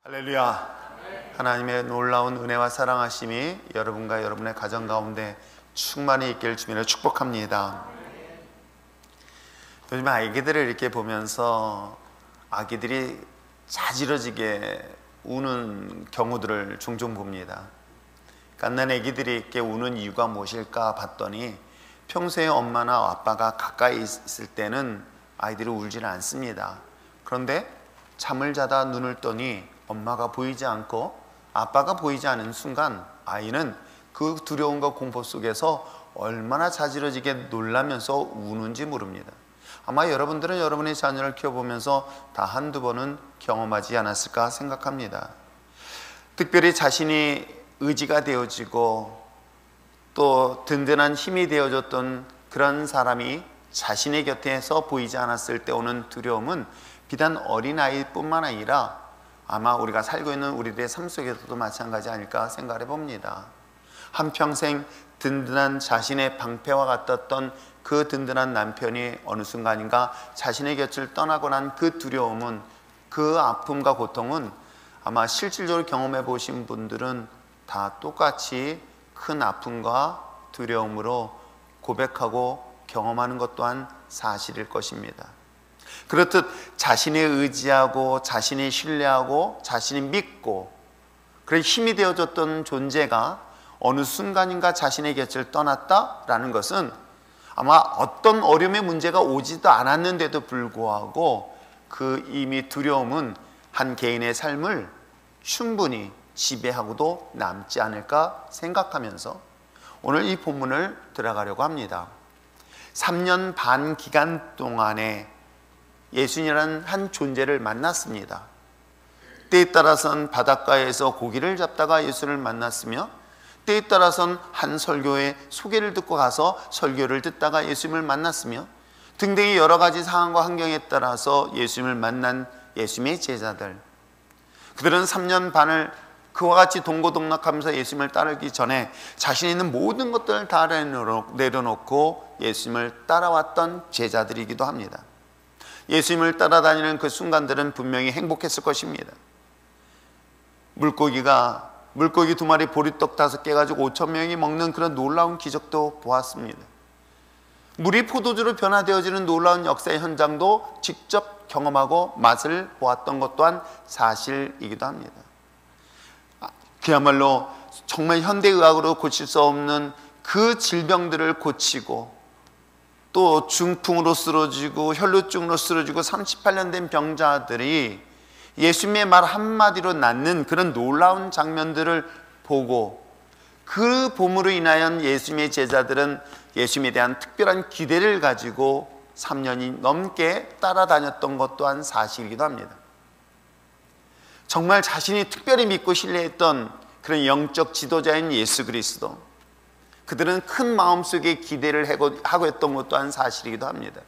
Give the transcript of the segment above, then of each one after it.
할렐루야. 하나님의 놀라운 은혜와 사랑하심이 여러분과 여러분의 가정 가운데 충만히 있기를 주님으로 축복합니다. 요즘 아기들을 이렇게 보면서 아기들이 자지러지게 우는 경우들을 종종 봅니다. 갓난 아기들이 이렇게 우는 이유가 무엇일까 봤더니 평소에 엄마나 아빠가 가까이 있을 때는 아이들이 울지는 않습니다. 그런데 잠을 자다 눈을 떠니 엄마가 보이지 않고 아빠가 보이지 않은 순간 아이는 그 두려움과 공포 속에서 얼마나 자지러지게 놀라면서 우는지 모릅니다. 아마 여러분들은 여러분의 자녀를 키워보면서 다 한두 번은 경험하지 않았을까 생각합니다. 특별히 자신이 의지가 되어지고 또 든든한 힘이 되어줬던 그런 사람이 자신의 곁에서 보이지 않았을 때 오는 두려움은 비단 어린아이뿐만 아니라 아마 우리가 살고 있는 우리들의 삶 속에서도 마찬가지 아닐까 생각해 봅니다. 한평생 든든한 자신의 방패와 같았던 그 든든한 남편이 어느 순간인가 자신의 곁을 떠나고 난 그 두려움은, 그 아픔과 고통은 아마 실질적으로 경험해 보신 분들은 다 똑같이 큰 아픔과 두려움으로 고백하고 경험하는 것 또한 사실일 것입니다. 그렇듯 자신이 의지하고 자신이 신뢰하고 자신이 믿고 그런 힘이 되어줬던 존재가 어느 순간인가 자신의 곁을 떠났다라는 것은 아마 어떤 어려움의 문제가 오지도 않았는데도 불구하고 그 이미 두려움은 한 개인의 삶을 충분히 지배하고도 남지 않을까 생각하면서 오늘 이 본문을 들어가려고 합니다. 3년 반 기간 동안에 예수님이라는 한 존재를 만났습니다. 때에 따라서는 바닷가에서 고기를 잡다가 예수를 만났으며 때에 따라서는 한 설교의 소개를 듣고 가서 설교를 듣다가 예수님을 만났으며 등등의 여러 가지 상황과 환경에 따라서 예수님을 만난 예수님의 제자들, 그들은 3년 반을 그와 같이 동고동락하면서 예수님을 따르기 전에 자신이 있는 모든 것들을 다 내려놓고 예수님을 따라왔던 제자들이기도 합니다. 예수님을 따라다니는 그 순간들은 분명히 행복했을 것입니다. 물고기 2마리, 보리떡 5개 가지고 5,000명이 먹는 그런 놀라운 기적도 보았습니다. 물이 포도주로 변화되어지는 놀라운 역사의 현장도 직접 경험하고 맛을 보았던 것 또한 사실이기도 합니다. 그야말로 정말 현대의학으로 고칠 수 없는 그 질병들을 고치고 또 중풍으로 쓰러지고 혈루증으로 쓰러지고 38년 된 병자들이 예수님의 말 한마디로 낫는 그런 놀라운 장면들을 보고 그 봄으로 인하여 예수님의 제자들은 예수님에 대한 특별한 기대를 가지고 3년이 넘게 따라다녔던 것 또한 사실이기도 합니다. 정말 자신이 특별히 믿고 신뢰했던 그런 영적 지도자인 예수 그리스도, 그들은 큰 마음속에 기대를 하고 했던 것 또한 사실이기도 합니다.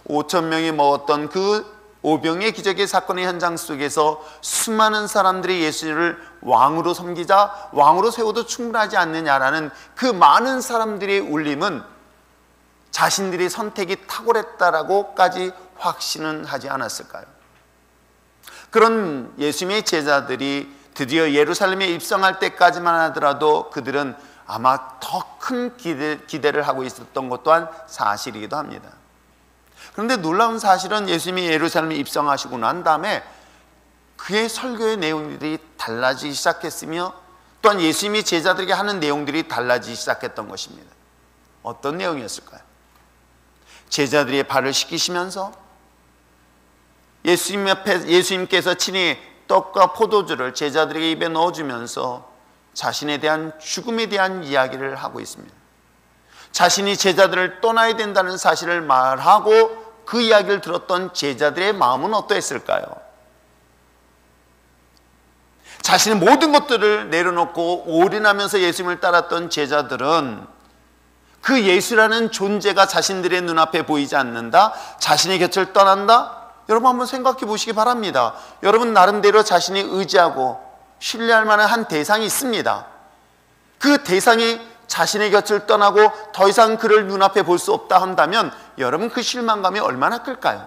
5,000명이 먹었던 그 오병의 기적의 사건의 현장 속에서 수많은 사람들이 예수를 왕으로 섬기자 왕으로 세워도 충분하지 않느냐라는 그 많은 사람들의 울림은 자신들의 선택이 탁월했다라고까지 확신은 하지 않았을까요? 그런 예수님의 제자들이 드디어 예루살렘에 입성할 때까지만 하더라도 그들은 아마 더 큰 기대를 하고 있었던 것 또한 사실이기도 합니다. 그런데 놀라운 사실은 예수님이 예루살렘에 입성하시고 난 다음에 그의 설교의 내용들이 달라지기 시작했으며 또한 예수님이 제자들에게 하는 내용들이 달라지기 시작했던 것입니다. 어떤 내용이었을까요? 제자들의 발을 씻기시면서 예수님께서 친히 떡과 포도주를 제자들에게 입에 넣어주면서 자신에 대한 죽음에 대한 이야기를 하고 있습니다. 자신이 제자들을 떠나야 된다는 사실을 말하고 그 이야기를 들었던 제자들의 마음은 어떠했을까요? 자신의 모든 것들을 내려놓고 올인하면서 예수님을 따랐던 제자들은 그 예수라는 존재가 자신들의 눈앞에 보이지 않는다, 자신의 곁을 떠난다. 여러분 한번 생각해 보시기 바랍니다. 여러분 나름대로 자신이 의지하고 신뢰할 만한 한 대상이 있습니다. 그 대상이 자신의 곁을 떠나고 더 이상 그를 눈앞에 볼 수 없다 한다면 여러분 그 실망감이 얼마나 클까요?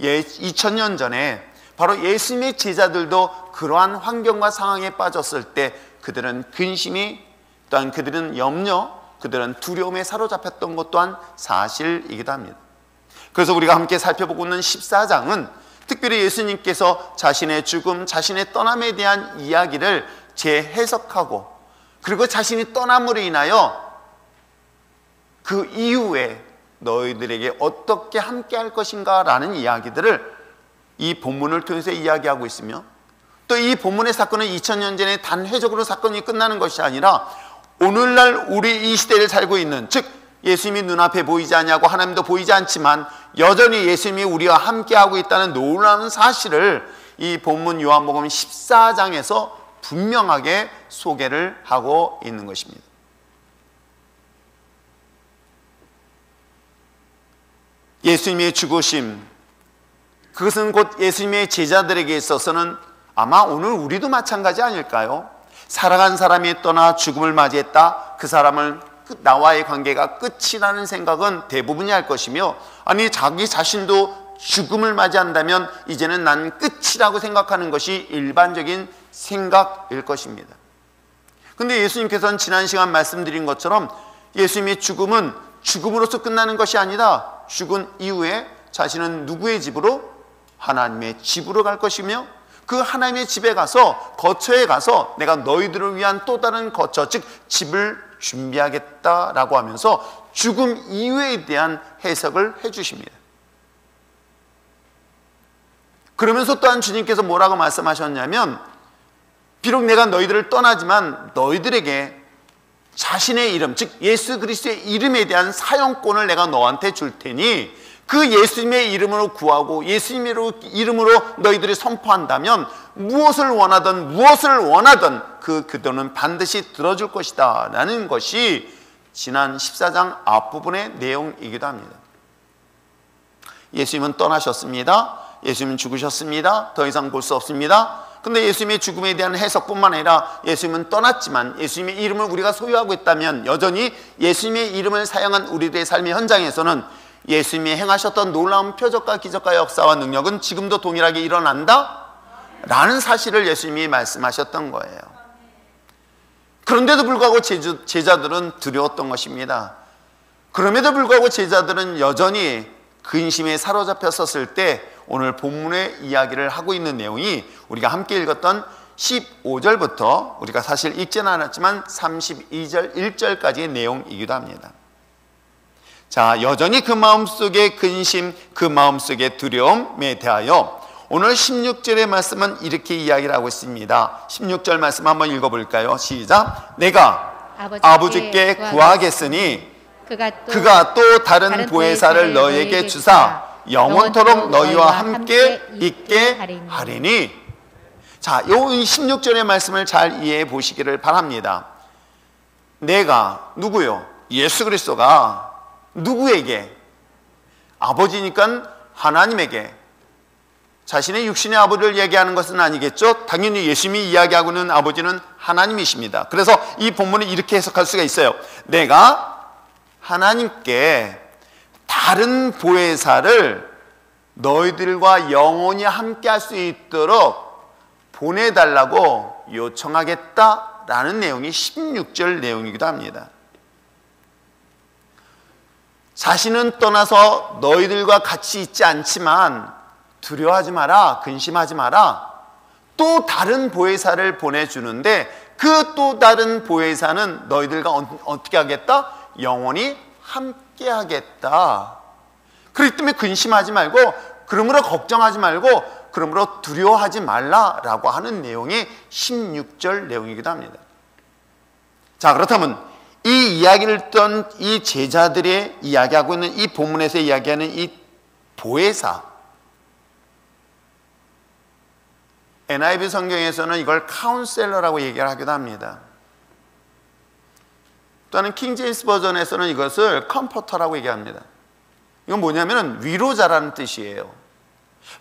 2000년 전에 바로 예수님의 제자들도 그러한 환경과 상황에 빠졌을 때 그들은 근심이, 또한 그들은 염려, 그들은 두려움에 사로잡혔던 것 또한 사실이기도 합니다. 그래서 우리가 함께 살펴보고 있는 14장은 특별히 예수님께서 자신의 죽음, 자신의 떠남에 대한 이야기를 재해석하고, 그리고 자신이 떠남으로 인하여 그 이후에 너희들에게 어떻게 함께 할 것인가 라는 이야기들을 이 본문을 통해서 이야기하고 있으며, 또 이 본문의 사건은 2000년 전에 단회적으로 사건이 끝나는 것이 아니라 오늘날 우리 이 시대를 살고 있는, 즉 예수님이 눈앞에 보이지 않냐고 하나님도 보이지 않지만 여전히 예수님이 우리와 함께하고 있다는 놀라운 사실을 이 본문 요한복음 14장에서 분명하게 소개를 하고 있는 것입니다. 예수님의 죽으심, 그것은 곧 예수님의 제자들에게 있어서는 아마 오늘 우리도 마찬가지 아닐까요? 살아간 사람이 떠나 죽음을 맞이했다. 그 사람은 나와의 관계가 끝이라는 생각은 대부분이 할 것이며, 아니 자기 자신도 죽음을 맞이한다면 이제는 난 끝이라고 생각하는 것이 일반적인 생각일 것입니다. 근데 예수님께서는 지난 시간 말씀드린 것처럼 예수님의 죽음은 죽음으로서 끝나는 것이 아니라 죽은 이후에 자신은 누구의 집으로? 하나님의 집으로 갈 것이며, 그 하나님의 집에 가서, 거처에 가서 내가 너희들을 위한 또 다른 거처, 즉 집을 준비하겠다라고 하면서 죽음 이후에 대한 해석을 해주십니다. 그러면서 또한 주님께서 뭐라고 말씀하셨냐면, 비록 내가 너희들을 떠나지만 너희들에게 자신의 이름, 즉 예수 그리스도의 이름에 대한 사용권을 내가 너한테 줄 테니 그 예수님의 이름으로 구하고 예수님의 이름으로 너희들이 선포한다면 무엇을 원하든 그 기도는 반드시 들어줄 것이다 라는 것이 지난 14장 앞부분의 내용이기도 합니다. 예수님은 떠나셨습니다. 예수님은 죽으셨습니다. 더 이상 볼 수 없습니다. 근데 예수님의 죽음에 대한 해석뿐만 아니라 예수님은 떠났지만 예수님의 이름을 우리가 소유하고 있다면 여전히 예수님의 이름을 사용한 우리들의 삶의 현장에서는 예수님이 행하셨던 놀라운 표적과 기적과 역사와 능력은 지금도 동일하게 일어난다? 라는 사실을 예수님이 말씀하셨던 거예요. 그런데도 불구하고 제자들은 두려웠던 것입니다. 그럼에도 불구하고 제자들은 여전히 근심에 사로잡혔었을 때 오늘 본문의 이야기를 하고 있는 내용이 우리가 함께 읽었던 15절부터 우리가 사실 읽지는 않았지만 32절 1절까지의 내용이기도 합니다. 자, 여전히 그 마음속의 근심, 그 마음속의 두려움에 대하여 오늘 16절의 말씀은 이렇게 이야기를 하고 있습니다. 16절 말씀 한번 읽어볼까요? 시작. 내가 아버지께 구하겠으니 그가 또 다른 보혜사를 너희에게 주사 영원토록 너희와 함께 있게 하리니. 자, 이 16절의 말씀을 잘 이해해 보시기를 바랍니다. 내가 누구요? 예수 그리스도가 누구에게? 아버지니까 하나님에게. 자신의 육신의 아버지를 얘기하는 것은 아니겠죠? 당연히 예수님이 이야기하고 있는 아버지는 하나님이십니다. 그래서 이 본문을 이렇게 해석할 수가 있어요. 내가 하나님께 다른 보혜사를 너희들과 영원히 함께 할 수 있도록 보내달라고 요청하겠다라는 내용이 16절 내용이기도 합니다. 자신은 떠나서 너희들과 같이 있지 않지만 두려워하지 마라, 근심하지 마라. 또 다른 보혜사를 보내주는데 그 또 다른 보혜사는 너희들과 어떻게 하겠다? 영원히 함께 하겠다. 그렇기 때문에 근심하지 말고, 그러므로 걱정하지 말고, 그러므로 두려워하지 말라라고 하는 내용이 16절 내용이기도 합니다. 자, 그렇다면 이 이야기를 듣던 이 제자들이 이야기하고 있는 이 본문에서 이야기하는 이 보혜사, NIV 성경에서는 이걸 카운셀러라고 얘기를 하기도 합니다. 또는 킹제임스 버전에서는 이것을 컴포터라고 얘기합니다. 이건 뭐냐면 위로자라는 뜻이에요.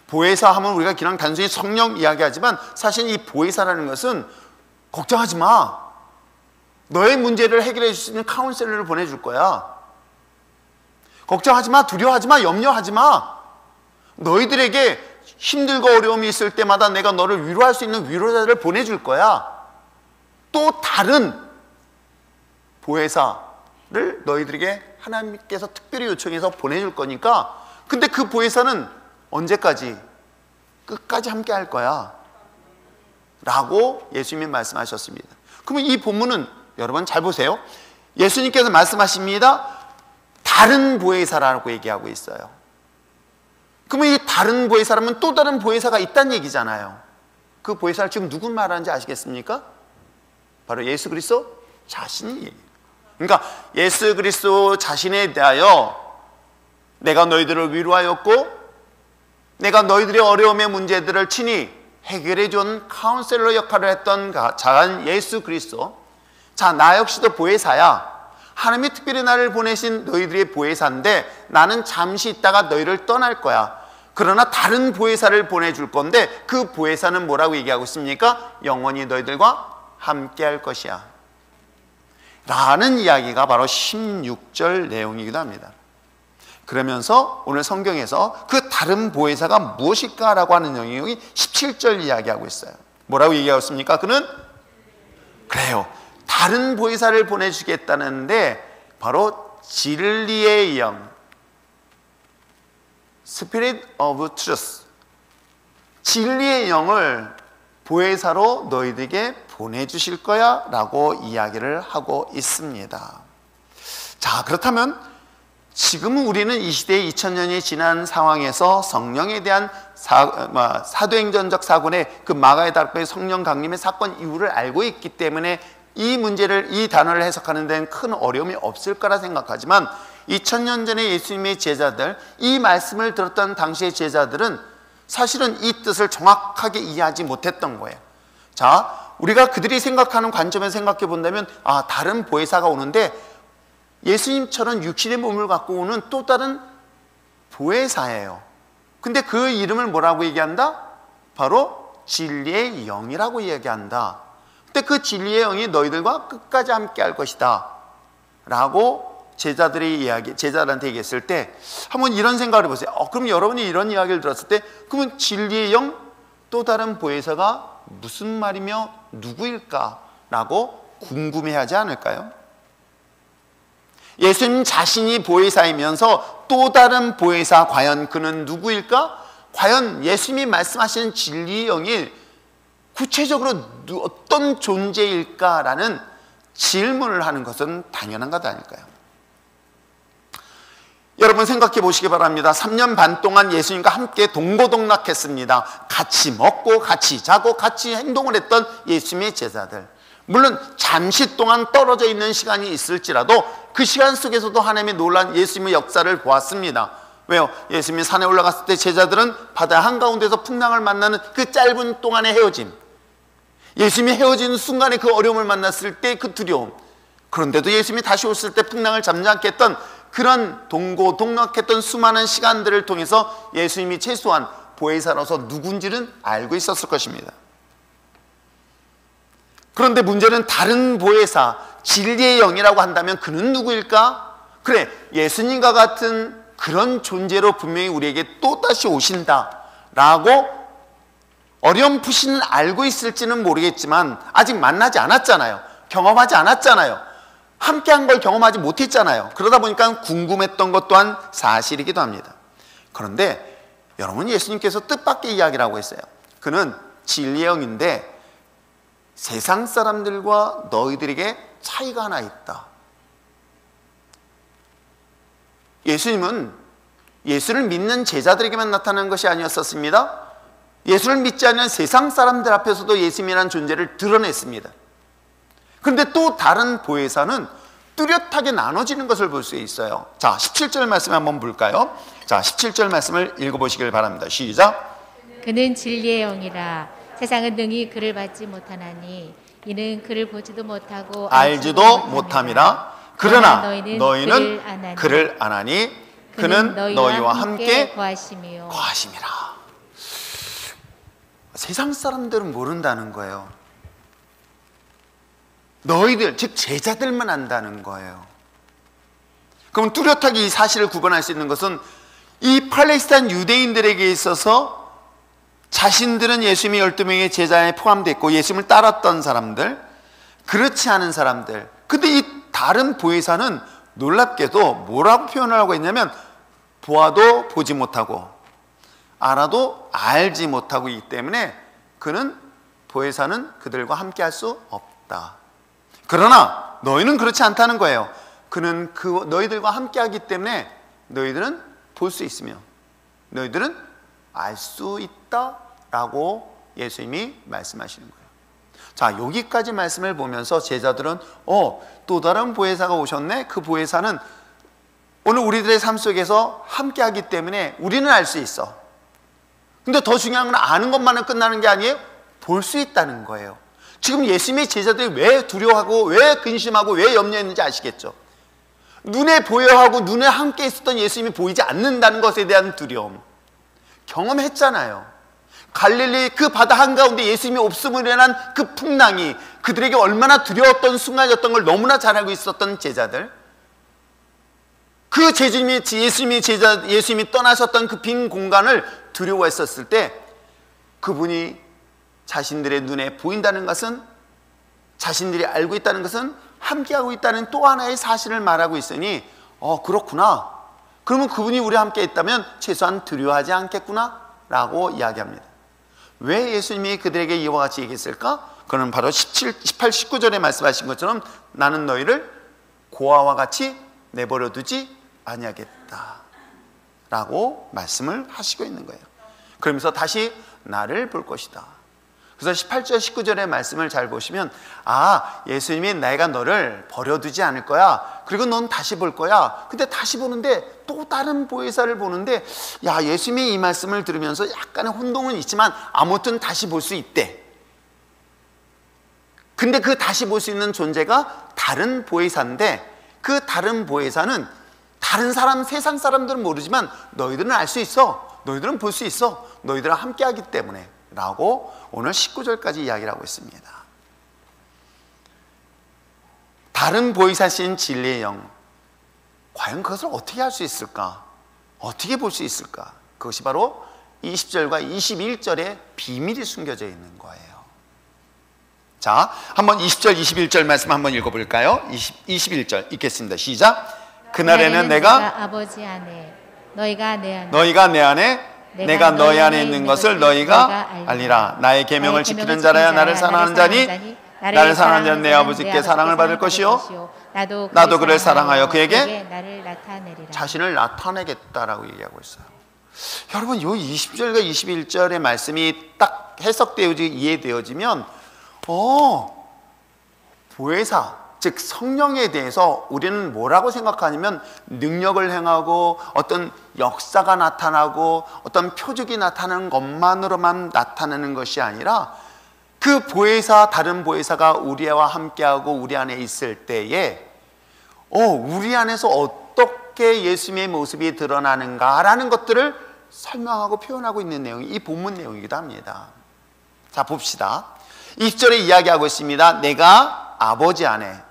보혜사 하면 우리가 그냥 단순히 성령 이야기하지만 사실 이 보혜사라는 것은 걱정하지 마, 너의 문제를 해결해 줄 수 있는 카운셀러를 보내줄 거야. 걱정하지 마, 두려워하지 마, 염려하지 마. 너희들에게 힘들고 어려움이 있을 때마다 내가 너를 위로할 수 있는 위로자를 보내줄 거야. 또 다른 보혜사를 너희들에게 하나님께서 특별히 요청해서 보내줄 거니까, 근데 그 보혜사는 언제까지? 끝까지 함께 할 거야 라고 예수님이 말씀하셨습니다. 그러면 이 본문은 여러분 잘 보세요. 예수님께서 말씀하십니다. 다른 보혜사라고 얘기하고 있어요. 그러면 이 다른 보혜사라면 또 다른 보혜사가 있다는 얘기잖아요. 그 보혜사를 지금 누구 말하는지 아시겠습니까? 바로 예수 그리스도 자신이 얘기해요. 그러니까 예수 그리스도 자신에 대하여 내가 너희들을 위로하였고 내가 너희들의 어려움의 문제들을 친히 해결해 준 카운셀러 역할을 했던 자한 예수 그리스도, 자, 나 역시도 보혜사야. 하나님이 특별히 나를 보내신 너희들의 보혜사인데 나는 잠시 있다가 너희를 떠날 거야. 그러나 다른 보혜사를 보내줄 건데 그 보혜사는 뭐라고 얘기하고 있습니까? 영원히 너희들과 함께 할 것이야 라는 이야기가 바로 16절 내용이기도 합니다. 그러면서 오늘 성경에서 그 다른 보혜사가 무엇일까 라고 하는 내용이 17절 이야기하고 있어요. 뭐라고 얘기하고 있습니까? 그는 그래요, 다른 보혜사를 보내주겠다는데 바로 진리의 영, Spirit of Truth, 진리의 영을 보혜사로 너희들에게 보내주실 거야 라고 이야기를 하고 있습니다. 자, 그렇다면 지금 우리는 이 시대에 2000년이 지난 상황에서 성령에 대한 사도행전적 사건의 그 마가의 닭의 성령 강림의 사건 이유를 알고 있기 때문에 이 문제를, 이 단어를 해석하는 데는 큰 어려움이 없을 거라 생각하지만 2000년 전에 예수님의 제자들, 이 말씀을 들었던 당시의 제자들은 사실은 이 뜻을 정확하게 이해하지 못했던 거예요. 자, 우리가 그들이 생각하는 관점에서 생각해 본다면, 아, 다른 보혜사가 오는데 예수님처럼 육신의 몸을 갖고 오는 또 다른 보혜사예요. 근데 그 이름을 뭐라고 얘기한다? 바로 진리의 영이라고 얘기한다. 근데 그 진리의 영이 너희들과 끝까지 함께 할 것이다 라고 제자들한테 얘기했을 때 한번 이런 생각을 해보세요. 그럼 여러분이 이런 이야기를 들었을 때, 그러면 진리의 영, 또 다른 보혜사가 무슨 말이며 누구일까 라고 궁금해하지 않을까요? 예수님 자신이 보혜사이면서 또 다른 보혜사, 과연 그는 누구일까? 과연 예수님이 말씀하시는 진리의 영이 구체적으로 어떤 존재일까라는 질문을 하는 것은 당연한 것 아닐까요? 여러분 생각해 보시기 바랍니다. 3년 반 동안 예수님과 함께 동고동락했습니다. 같이 먹고 같이 자고 같이 행동을 했던 예수님의 제자들, 물론 잠시 동안 떨어져 있는 시간이 있을지라도 그 시간 속에서도 하나님의 놀라운 예수님의 역사를 보았습니다. 왜요? 예수님이 산에 올라갔을 때 제자들은 바다 한가운데서 풍랑을 만나는 그 짧은 동안의 헤어짐, 예수님이 헤어지는 순간에 그 어려움을 만났을 때 그 두려움, 그런데도 예수님이 다시 오실 때 풍랑을 잠잠케 했던 그런 동고동락했던 수많은 시간들을 통해서 예수님이 최소한 보혜사로서 누군지는 알고 있었을 것입니다. 그런데 문제는 다른 보혜사, 진리의 영이라고 한다면 그는 누구일까? 그래, 예수님과 같은 그런 존재로 분명히 우리에게 또다시 오신다 라고 어렴풋이는 알고 있을지는 모르겠지만 아직 만나지 않았잖아요. 경험하지 않았잖아요. 함께한 걸 경험하지 못했잖아요. 그러다 보니까 궁금했던 것 또한 사실이기도 합니다. 그런데 여러분, 예수님께서 뜻밖의 이야기를 하고 있어요. 그는 진리의 영인데 세상 사람들과 너희들에게 차이가 하나 있다. 예수님은 예수를 믿는 제자들에게만 나타나는 것이 아니었었습니다. 예수를 믿지 않는 세상 사람들 앞에서도 예수님이라는 존재를 드러냈습니다. 그런데 또 다른 보혜사는 뚜렷하게 나눠지는 것을 볼 수 있어요. 자, 17절 말씀 한번 볼까요? 자, 17절 말씀을 읽어보시길 바랍니다. 시작. 그는 진리의 영이라 세상은 능히 그를 받지 못하나니 이는 그를 보지도 못하고 알지도 못함이라. 그러나 너희는 그를 아나니 그는 너희와 함께 거하심이라. 세상 사람들은 모른다는 거예요. 너희들, 즉 제자들만 안다는 거예요. 그럼 뚜렷하게 이 사실을 구분할 수 있는 것은 이 팔레스타인 유대인들에게 있어서 자신들은 예수님이 12명의 제자에 포함되어 있고 예수님을 따랐던 사람들, 그렇지 않은 사람들. 근데 이 다른 보혜사는 놀랍게도 뭐라고 표현을 하고 있냐면, 보아도 보지 못하고 알아도 알지 못하고 있기 때문에 보혜사는 그들과 함께 할 수 없다. 그러나 너희는 그렇지 않다는 거예요. 그는 너희들과 함께 하기 때문에 너희들은 볼 수 있으며 너희들은 알 수 있다라고 예수님이 말씀하시는 거예요. 자, 여기까지 말씀을 보면서 제자들은 또 다른 보혜사가 오셨네. 그 보혜사는 오늘 우리들의 삶 속에서 함께 하기 때문에 우리는 알 수 있어. 근데 더 중요한 건 아는 것만은 끝나는 게 아니에요. 볼 수 있다는 거예요. 지금 예수님의 제자들이 왜 두려워하고 왜 근심하고 왜 염려했는지 아시겠죠? 눈에 보여하고 눈에 함께 있었던 예수님이 보이지 않는다는 것에 대한 두려움 경험했잖아요. 갈릴리 그 바다 한가운데 예수님이 없음으로 인한 그 풍랑이 그들에게 얼마나 두려웠던 순간이었던 걸 너무나 잘 알고 있었던 제자들, 그 예수님이 떠나셨던 그 빈 공간을 두려워했었을 때 그분이 자신들의 눈에 보인다는 것은, 자신들이 알고 있다는 것은 함께하고 있다는 또 하나의 사실을 말하고 있으니 그렇구나. 그러면 그분이 우리와 함께 있다면 최소한 두려워하지 않겠구나 라고 이야기합니다. 왜 예수님이 그들에게 이와 같이 얘기했을까? 그는 바로 18, 19절에 말씀하신 것처럼 나는 너희를 고아와 같이 내버려 두지 아니하겠다 라고 말씀을 하시고 있는 거예요. 그러면서 다시 나를 볼 것이다. 그래서 18절 19절의 말씀을 잘 보시면 예수님이 내가 너를 버려두지 않을 거야. 그리고 넌 다시 볼 거야. 근데 다시 보는데 또 다른 보혜사를 보는데 예수님이 이 말씀을 들으면서 약간의 혼동은 있지만 아무튼 다시 볼 수 있대. 근데 그 다시 볼 수 있는 존재가 다른 보혜사인데, 그 다른 보혜사는 다른 사람, 세상 사람들은 모르지만 너희들은 알 수 있어. 너희들은 볼 수 있어. 너희들은 함께 하기 때문에 라고 오늘 19절까지 이야기를 하고 있습니다. 다른 보혜사신 진리의 영, 과연 그것을 어떻게 할 수 있을까? 어떻게 볼 수 있을까? 그것이 바로 20절과 21절에 비밀이 숨겨져 있는 거예요. 자, 한번 20절 21절 말씀 한번 읽어볼까요? 21절 읽겠습니다. 시작. 그날에는 내가 아버지 안에 너희가 내 안에 내가 너희 안에 있는 것을 너희가 알리라. 나의 계명을 지키는 자라야 나를 사랑하는 자니 나를 사랑하는 자는 내 아버지께 사랑을 받을 것이요 나도 그를 사랑하여 그에게 나를 나타내리라. 자신을 나타내겠다라고 얘기하고 있어요. 여러분, 이 20절과 21절의 말씀이 딱 해석되어지고 이해되어지면 보혜사, 즉 성령에 대해서 우리는 뭐라고 생각하냐면 능력을 행하고 어떤 역사가 나타나고 어떤 표적이 나타나는 것만으로만 나타나는 것이 아니라 그 보혜사, 다른 보혜사가 우리와 함께하고 우리 안에 있을 때에 우리 안에서 어떻게 예수님의 모습이 드러나는가라는 것들을 설명하고 표현하고 있는 내용이 이 본문 내용이기도 합니다. 자, 봅시다. 20절에 이야기하고 있습니다. 내가 아버지 안에,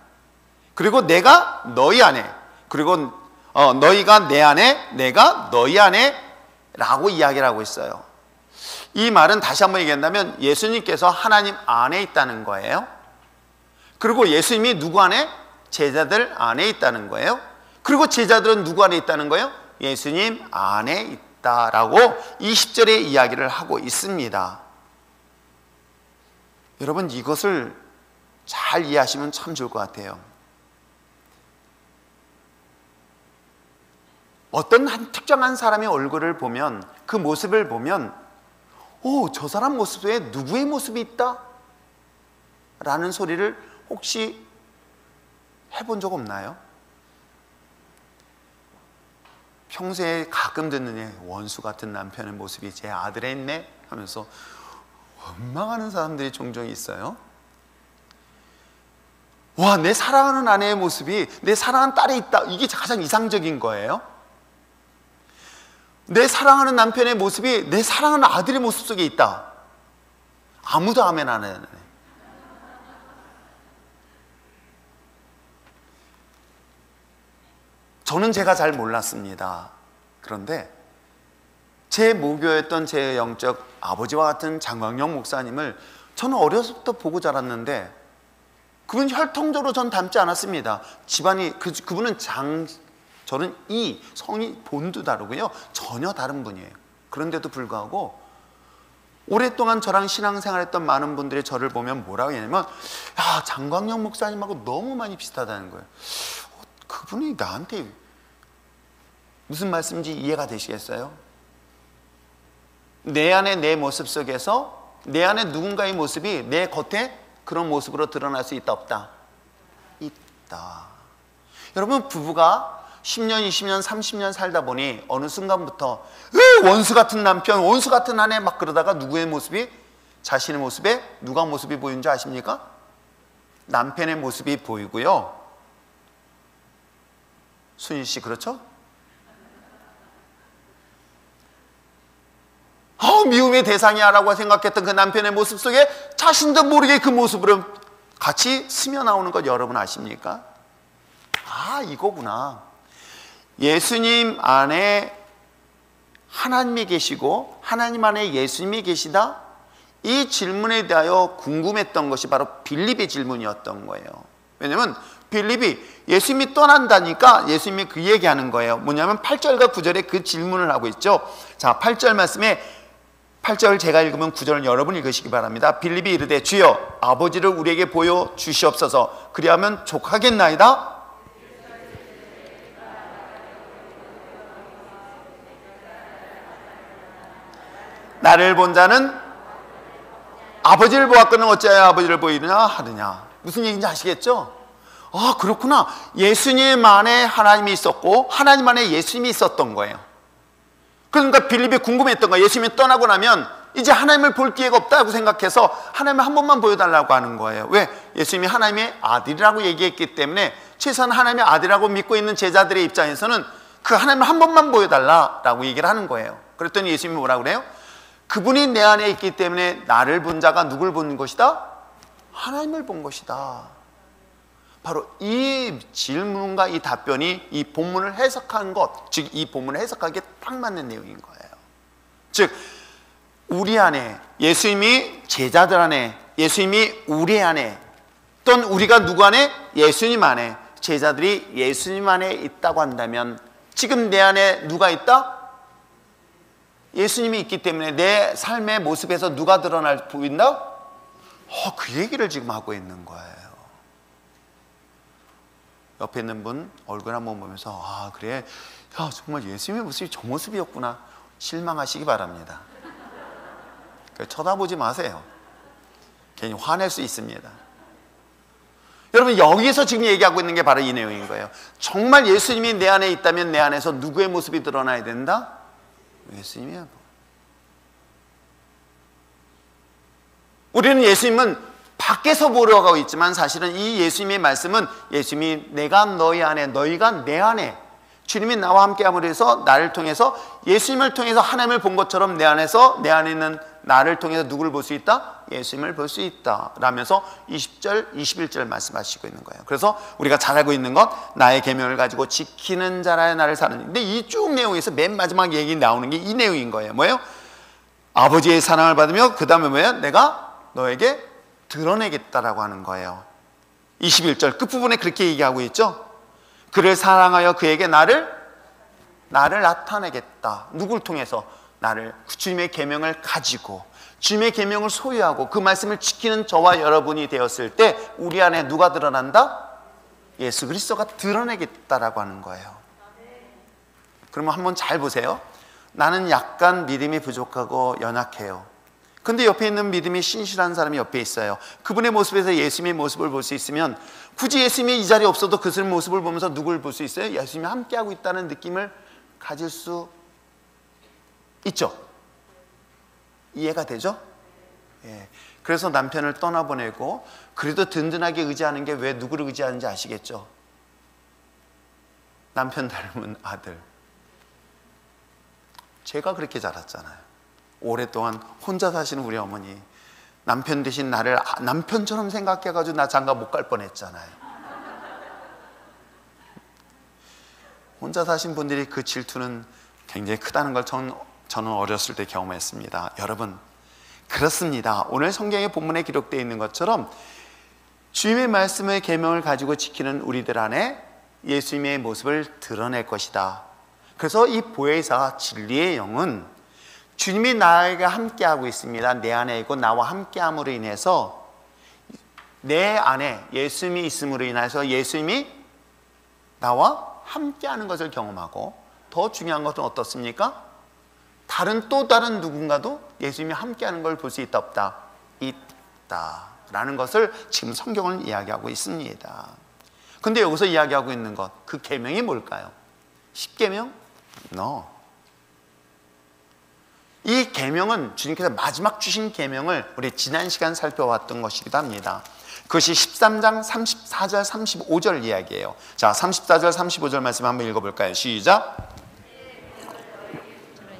그리고 내가 너희 안에, 그리고 너희가 내 안에, 내가 너희 안에 라고 이야기를 하고 있어요. 이 말은 다시 한번 얘기한다면 예수님께서 하나님 안에 있다는 거예요. 그리고 예수님이 누구 안에? 제자들 안에 있다는 거예요. 그리고 제자들은 누구 안에 있다는 거예요? 예수님 안에 있다라고 20절에 이야기를 하고 있습니다. 여러분, 이것을 잘 이해하시면 참 좋을 것 같아요. 어떤 한 특정한 사람의 얼굴을 보면, 그 모습을 보면 저 사람 모습에 누구의 모습이 있다? 라는 소리를 혹시 해본 적 없나요? 평소에 가끔 듣는 원수 같은 남편의 모습이 제 아들에 있네 하면서 원망하는 사람들이 종종 있어요. 와, 내 사랑하는 아내의 모습이 내 사랑하는 딸에 있다. 이게 가장 이상적인 거예요. 내 사랑하는 남편의 모습이 내 사랑하는 아들의 모습 속에 있다. 아무도 아멘 안 해요. 저는 제가 잘 몰랐습니다. 그런데 제 모교였던 제 영적 아버지와 같은 장광영 목사님을 저는 어려서부터 보고 자랐는데 그분 혈통적으로 전 닮지 않았습니다. 집안이 그분은 저는 성이 본도 다르고요, 전혀 다른 분이에요. 그런데도 불구하고 오랫동안 저랑 신앙생활했던 많은 분들이 저를 보면 뭐라고 하냐면, 야, 장광영 목사님하고 너무 많이 비슷하다는 거예요. 그분이 나한테 무슨 말씀인지 이해가 되시겠어요? 내 안에 내 모습 속에서 내 안에 누군가의 모습이 내 겉에 그런 모습으로 드러날 수 있다 없다? 있다. 여러분, 부부가 10년, 20년, 30년 살다 보니 어느 순간부터 원수 같은 남편, 원수 같은 아내 막 그러다가 누구의 모습이, 자신의 모습에 누가 모습이 보이는 줄 아십니까? 남편의 모습이 보이고요. 순희 씨 그렇죠? 미움의 대상이야 라고 생각했던 그 남편의 모습 속에 자신도 모르게 그 모습으로 같이 스며 나오는 것 여러분 아십니까? 이거구나. 예수님 안에 하나님이 계시고 하나님 안에 예수님이 계시다? 이 질문에 대하여 궁금했던 것이 바로 빌립의 질문이었던 거예요. 왜냐하면 빌립이 예수님이 떠난다니까 예수님이 그 얘기하는 거예요. 뭐냐면 8절과 9절에 그 질문을 하고 있죠. 자, 8절 말씀에 8절 제가 읽으면 9절은 여러분 읽으시기 바랍니다. 빌립이 이르되 주여 아버지를 우리에게 보여 주시옵소서. 그리하면 족하겠나이다. 나를 본 자는 아버지를 보았거늘 어찌하여 아버지를 보이느냐 하느냐. 무슨 얘기인지 아시겠죠? 그렇구나. 예수님 안에 하나님이 있었고 하나님 안에 예수님이 있었던 거예요. 그러니까 빌립이 궁금했던 거예요. 예수님이 떠나고 나면 이제 하나님을 볼 기회가 없다고 생각해서 하나님을 한 번만 보여달라고 하는 거예요. 왜? 예수님이 하나님의 아들이라고 얘기했기 때문에 최소한 하나님의 아들이라고 믿고 있는 제자들의 입장에서는 그 하나님을 한 번만 보여달라고 얘기를 하는 거예요. 그랬더니 예수님이 뭐라고 그래요? 그분이 내 안에 있기 때문에 나를 본 자가 누굴 본 것이다? 하나님을 본 것이다. 바로 이 질문과 이 답변이 이 본문을 해석한 것, 즉 이 본문을 해석하기에 딱 맞는 내용인 거예요. 즉 우리 안에 예수님이 제자들 안에, 예수님이 우리 안에, 또는 우리가 누구 안에? 예수님 안에, 제자들이 예수님 안에 있다고 한다면 지금 내 안에 누가 있다? 예수님이 있기 때문에 내 삶의 모습에서 누가 드러날 보인다? 그 얘기를 지금 하고 있는 거예요. 옆에 있는 분 얼굴 한번 보면서 그래, 야, 정말 예수님의 모습이 저 모습이었구나, 실망하시기 바랍니다. 쳐다보지 마세요. 괜히 화낼 수 있습니다. 여러분, 여기서 지금 얘기하고 있는 게 바로 이 내용인 거예요. 정말 예수님이 내 안에 있다면 내 안에서 누구의 모습이 드러나야 된다? 예수님이야. 우리는 예수님은 밖에서 보러 가고 있지만 사실은 이 예수님의 말씀은 예수님이 내가 너희 안에, 너희가 내 안에, 주님이 나와 함께함으로 해서 나를 통해서, 예수님을 통해서 하나님을 본 것처럼 내 안에서, 내 안에 있는 나를 통해서 누구를 볼 수 있다? 예수님을 볼 수 있다 라면서 20절, 21절 말씀하시고 있는 거예요. 그래서 우리가 잘 알고 있는 것, 나의 계명을 가지고 지키는 자라야 나를 사는. 근데 이 쭉 내용에서 맨 마지막 얘기 나오는 게 이 내용인 거예요. 뭐예요? 아버지의 사랑을 받으며 그 다음에 뭐예요? 내가 너에게 드러내겠다라고 하는 거예요. 21절 끝부분에 그렇게 얘기하고 있죠. 그를 사랑하여 그에게 나를 나타내겠다. 누굴 통해서? 나를, 주님의 계명을 가지고, 주님의 계명을 소유하고 그 말씀을 지키는 저와 여러분이 되었을 때 우리 안에 누가 드러난다? 예수 그리스도가 드러내겠다라고 하는 거예요. 그러면 한번 잘 보세요. 나는 약간 믿음이 부족하고 연약해요. 근데 옆에 있는 믿음이 신실한 사람이 옆에 있어요. 그분의 모습에서 예수님의 모습을 볼 수 있으면 굳이 예수님이 이 자리에 없어도 그 모습을 보면서 누굴 볼 수 있어요? 예수님이 함께하고 있다는 느낌을 가질 수 있죠? 이해가 되죠? 예. 그래서 남편을 떠나보내고 그래도 든든하게 의지하는 게 왜 누구를 의지하는지 아시겠죠? 남편 닮은 아들. 제가 그렇게 자랐잖아요. 오랫동안 혼자 사시는 우리 어머니, 남편 대신 나를 남편처럼 생각해가지고 나 장가 못 갈 뻔했잖아요. 혼자 사신 분들이 그 질투는 굉장히 크다는 걸 전 저는 어렸을 때 경험했습니다. 여러분, 그렇습니다. 오늘 성경의 본문에 기록되어 있는 것처럼 주님의 말씀의 계명을 가지고 지키는 우리들 안에 예수님의 모습을 드러낼 것이다. 그래서 이 보혜사 진리의 영은 주님이 나에게 함께하고 있습니다. 내 안에 있고 나와 함께함으로 인해서 내 안에 예수님이 있음으로 인해서 예수님이 나와 함께하는 것을 경험하고, 더 중요한 것은 어떻습니까? 또 다른 누군가도 예수님이 함께하는 걸 볼 수 있다 없다? 있다라는 것을 지금 성경은 이야기하고 있습니다. 근데 여기서 이야기하고 있는 것, 그 계명이 뭘까요? 10계명? No. 이 계명은 주님께서 마지막 주신 계명을 우리 지난 시간 살펴왔던 것이기도 합니다. 그것이 13장 34절 35절 이야기예요. 자, 34절 35절 말씀 한번 읽어볼까요? 시작.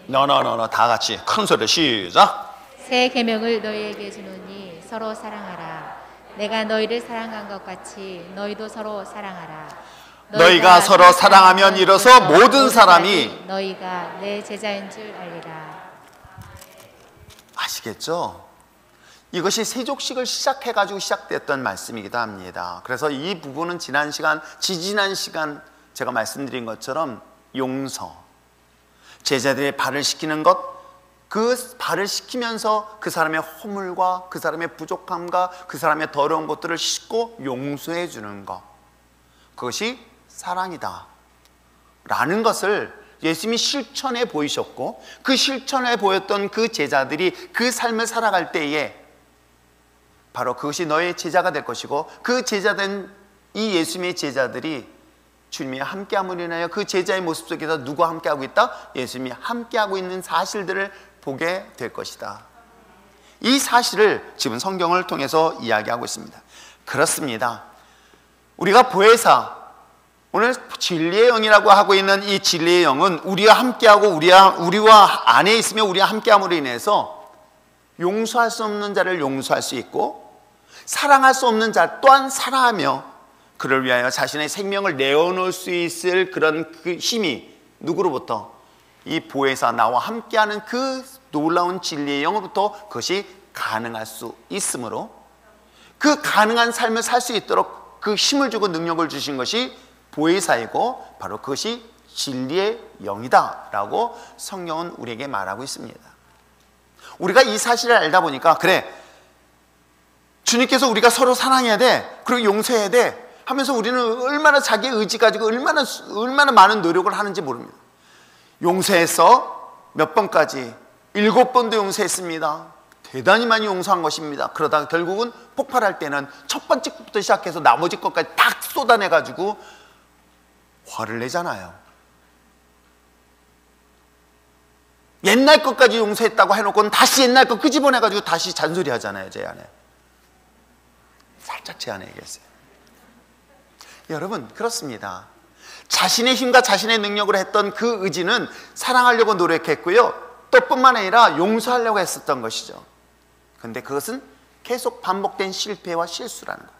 다 같이 큰 소리로 시작. 새 계명을 너희에게 주노니 서로 사랑하라. 내가 너희를 사랑한 것 같이 너희도 서로 사랑하라. 너희가 서로 사랑하면 이로써 모든 사람이 너희가 내 제자인 줄 알리라. 아시겠죠? 이것이 세족식을 시작해가지고 시작됐던 말씀이기도 합니다. 그래서 이 부분은 지지난 시간 제가 말씀드린 것처럼 용서, 제자들의 발을 씻기는 것, 그 발을 씻기면서 그 사람의 허물과 그 사람의 부족함과 그 사람의 더러운 것들을 씻고 용서해 주는 것, 그것이 사랑이다 라는 것을 예수님이 실천해 보이셨고, 그 실천해 보였던 그 제자들이 그 삶을 살아갈 때에 바로 그것이 너의 제자가 될 것이고, 그 제자된 이 예수님의 제자들이 주님이 함께함으로 인하여 그 제자의 모습 속에서 누구와 함께하고 있다? 예수님이 함께하고 있는 사실들을 보게 될 것이다. 이 사실을 지금 성경을 통해서 이야기하고 있습니다. 그렇습니다. 우리가 보혜사, 오늘 진리의 영이라고 하고 있는 이 진리의 영은 우리와 함께하고 우리와 안에 있으며 우리와 함께함으로 인해서 용서할 수 없는 자를 용서할 수 있고, 사랑할 수 없는 자 또한 사랑하며 그를 위하여 자신의 생명을 내어놓을 수 있을 그런 그 힘이 누구로부터? 이 보혜사, 나와 함께하는 그 놀라운 진리의 영으로부터 그것이 가능할 수 있으므로, 그 가능한 삶을 살 수 있도록 그 힘을 주고 능력을 주신 것이 보혜사이고 바로 그것이 진리의 영이다 라고 성경은 우리에게 말하고 있습니다. 우리가 이 사실을 알다 보니까, 그래, 주님께서 우리가 서로 사랑해야 돼, 그리고 용서해야 돼 하면서 우리는 얼마나 자기의 의지 가지고 얼마나 많은 노력을 하는지 모릅니다. 용서해서 몇 번까지 7번도 용서했습니다. 대단히 많이 용서한 것입니다. 그러다가 결국은 폭발할 때는 첫 번째 것부터 시작해서 나머지 것까지 딱 쏟아내가지고 화를 내잖아요. 옛날 것까지 용서했다고 해놓고는 다시 옛날 것 끄집어내가지고 다시 잔소리 하잖아요. 제 안에 살짝 제 안에 얘기했어요. 여러분, 그렇습니다. 자신의 힘과 자신의 능력으로 했던 그 의지는 사랑하려고 노력했고요, 또 뿐만 아니라 용서하려고 했었던 것이죠. 그런데 그것은 계속 반복된 실패와 실수라는 것.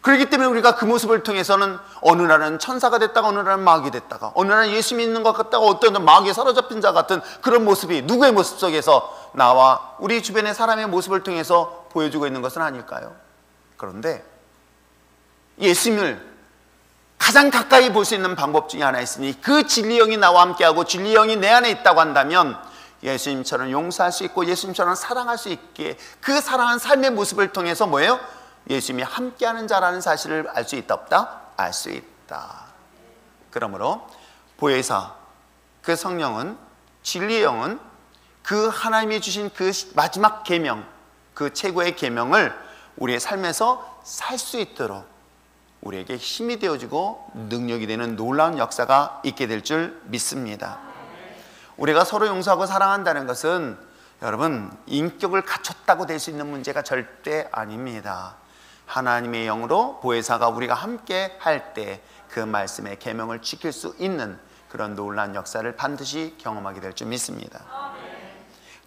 그렇기 때문에 우리가 그 모습을 통해서는 어느 날은 천사가 됐다가 어느 날은 마귀 됐다가, 어느 날은 예수 믿는 것 같다가 어떤 날은 마귀에 사로잡힌 자 같은 그런 모습이 누구의 모습 속에서 나와 우리 주변의 사람의 모습을 통해서 보여주고 있는 것은 아닐까요? 그런데 예수님을 가장 가까이 볼 수 있는 방법 중에 하나 있으니, 그 진리 영이 나와 함께하고 진리 영이 내 안에 있다고 한다면 예수님처럼 용서할 수 있고 예수님처럼 사랑할 수 있게, 그 사랑한 삶의 모습을 통해서 뭐예요? 예수님이 함께하는 자라는 사실을 알 수 있다 없다? 알 수 있다. 그러므로 보혜사, 그 성령은, 진리의 영은 그 하나님이 주신 그 마지막 계명, 그 최고의 계명을 우리의 삶에서 살 수 있도록 우리에게 힘이 되어주고 능력이 되는 놀라운 역사가 있게 될 줄 믿습니다. 우리가 서로 용서하고 사랑한다는 것은 여러분 인격을 갖췄다고 될 수 있는 문제가 절대 아닙니다. 하나님의 영으로 보혜사가 우리가 함께 할 때 그 말씀의 계명을 지킬 수 있는 그런 놀라운 역사를 반드시 경험하게 될 줄 믿습니다.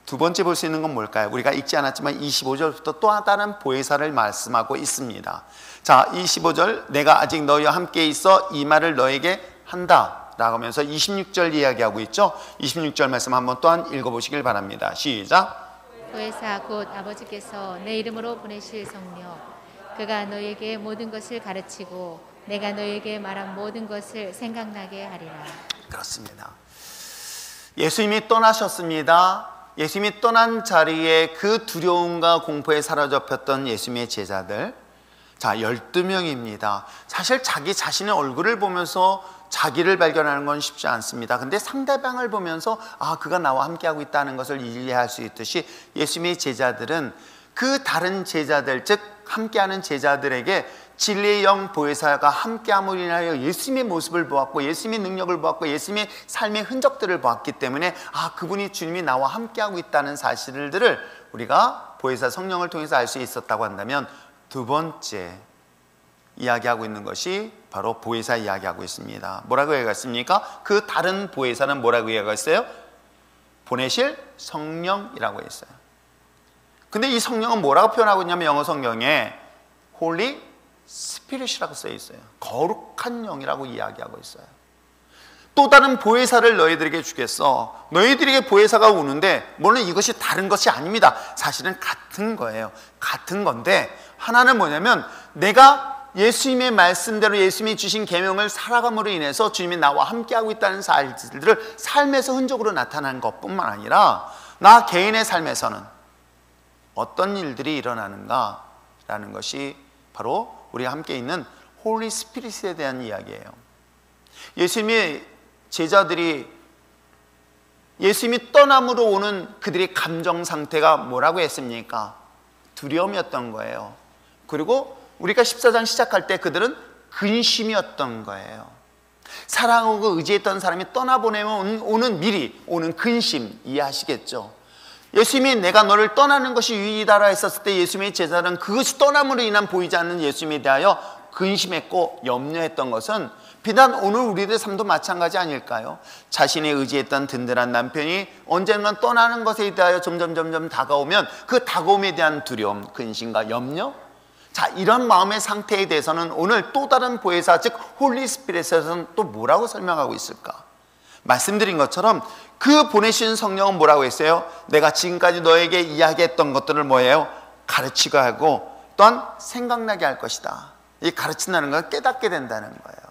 두 번째 볼 수 있는 건 뭘까요? 우리가 읽지 않았지만 25절부터 또 다른 보혜사를 말씀하고 있습니다. 자, 25절, 내가 아직 너희와 함께 있어 이 말을 너에게 한다 라고 하면서 26절 이야기하고 있죠. 26절 말씀 한번 또한 읽어보시길 바랍니다. 시작. 보혜사 곧 아버지께서 내 이름으로 보내실 성령 그가 너에게 모든 것을 가르치고 내가 너에게 말한 모든 것을 생각나게 하리라. 그렇습니다. 예수님이 떠나셨습니다. 예수님이 떠난 자리에 그 두려움과 공포에 사로잡혔던 예수님의 제자들, 자 12명입니다. 사실 자기 자신의 얼굴을 보면서 자기를 발견하는 건 쉽지 않습니다. 근데 상대방을 보면서 그가 나와 함께하고 있다는 것을 이해할 수 있듯이 예수님의 제자들은 그 다른 제자들, 즉 함께하는 제자들에게 진리의 영 보혜사가 함께함으로 인하여 예수님의 모습을 보았고 예수님의 능력을 보았고 예수님의 삶의 흔적들을 보았기 때문에 그분이 주님이 나와 함께하고 있다는 사실들을 우리가 보혜사 성령을 통해서 알 수 있었다고 한다면, 두 번째 이야기하고 있는 것이 바로 보혜사 이야기하고 있습니다. 뭐라고 얘기했습니까? 그 다른 보혜사는 뭐라고 얘기했어요? 보내실 성령이라고 했어요. 근데 이 성령은 뭐라고 표현하고 있냐면 영어 성경에 Holy Spirit이라고 써 있어요. 거룩한 영이라고 이야기하고 있어요. 또 다른 보혜사를 너희들에게 주겠어. 너희들에게 보혜사가 오는데 물론 이것이 다른 것이 아닙니다. 사실은 같은 거예요. 같은 건데 하나는 뭐냐면 내가 예수님의 말씀대로 예수님이 주신 계명을 살아감으로 인해서 주님이 나와 함께하고 있다는 사실들을 삶에서 흔적으로 나타나는 것뿐만 아니라 나 개인의 삶에서는 어떤 일들이 일어나는가라는 것이 바로 우리가 함께 있는 홀리 스피릿에 대한 이야기예요. 예수님의 제자들이 예수님이 떠남으로 오는 그들의 감정 상태가 뭐라고 했습니까? 두려움이었던 거예요. 그리고 우리가 14장 시작할 때 그들은 근심이었던 거예요. 사랑하고 의지했던 사람이 떠나보내면 오는 미리 오는 근심, 이해하시겠죠? 예수님이 내가 너를 떠나는 것이 유일하라 했었을 때 예수님의 제자는 그것이 떠남으로 인한 보이지 않는 예수님에 대하여 근심했고 염려했던 것은 비단 오늘 우리들의 삶도 마찬가지 아닐까요? 자신이 의지했던 든든한 남편이 언젠간 떠나는 것에 대하여 점점 다가오면 그 다가옴에 대한 두려움, 근심과 염려, 자 이런 마음의 상태에 대해서는 오늘 또 다른 보혜사 즉 홀리 스피릿에서는 또 뭐라고 설명하고 있을까? 말씀드린 것처럼 그 보내신 성령은 뭐라고 했어요? 내가 지금까지 너에게 이야기했던 것들을 뭐예요? 가르치고 하고 또한 생각나게 할 것이다. 이 가르친다는 건 깨닫게 된다는 거예요.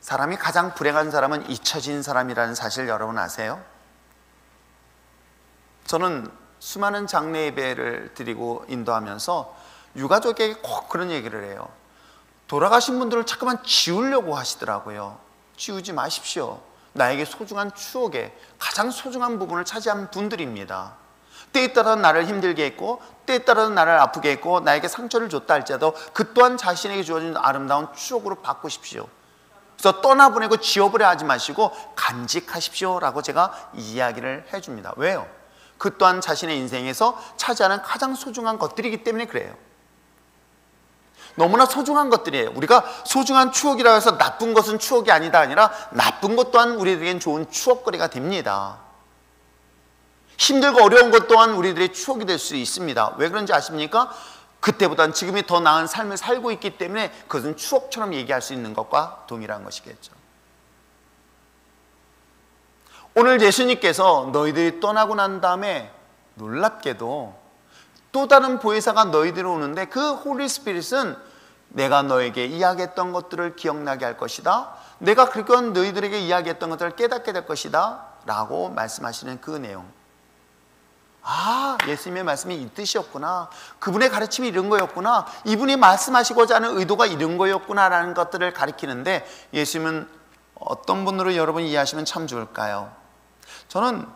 사람이 가장 불행한 사람은 잊혀진 사람이라는 사실 여러분 아세요? 저는 수많은 장례 예배를 드리고 인도하면서 유가족에게 꼭 그런 얘기를 해요. 돌아가신 분들을 자꾸만 지우려고 하시더라고요. 지우지 마십시오. 나에게 소중한 추억에 가장 소중한 부분을 차지한 분들입니다. 때에 따라 나를 힘들게 했고 때에 따라 나를 아프게 했고 나에게 상처를 줬다 할지라도 그 또한 자신에게 주어진 아름다운 추억으로 바꾸십시오. 그래서 떠나보내고 지워버려 하지 마시고 간직하십시오 라고 제가 이야기를 해줍니다. 왜요? 그 또한 자신의 인생에서 차지하는 가장 소중한 것들이기 때문에 그래요. 너무나 소중한 것들이에요. 우리가 소중한 추억이라고 해서 나쁜 것은 추억이 아니라 나쁜 것 또한 우리에겐 좋은 추억거리가 됩니다. 힘들고 어려운 것 또한 우리들의 추억이 될 수 있습니다. 왜 그런지 아십니까? 그때보단 지금이 더 나은 삶을 살고 있기 때문에 그것은 추억처럼 얘기할 수 있는 것과 동일한 것이겠죠. 오늘 예수님께서 너희들이 떠나고 난 다음에 놀랍게도 또 다른 보혜사가 너희들이 오는데 그 홀리 스피릿은 내가 너에게 이야기했던 것들을 기억나게 할 것이다. 내가 그건 너희들에게 이야기했던 것들을 깨닫게 될 것이다 라고 말씀하시는 그 내용. 예수님의 말씀이 이 뜻이었구나. 그분의 가르침이 이런 거였구나. 이분이 말씀하시고자 하는 의도가 이런 거였구나 라는 것들을 가리키는데 예수님은 어떤 분으로 여러분이 이해하시면 참 좋을까요? 저는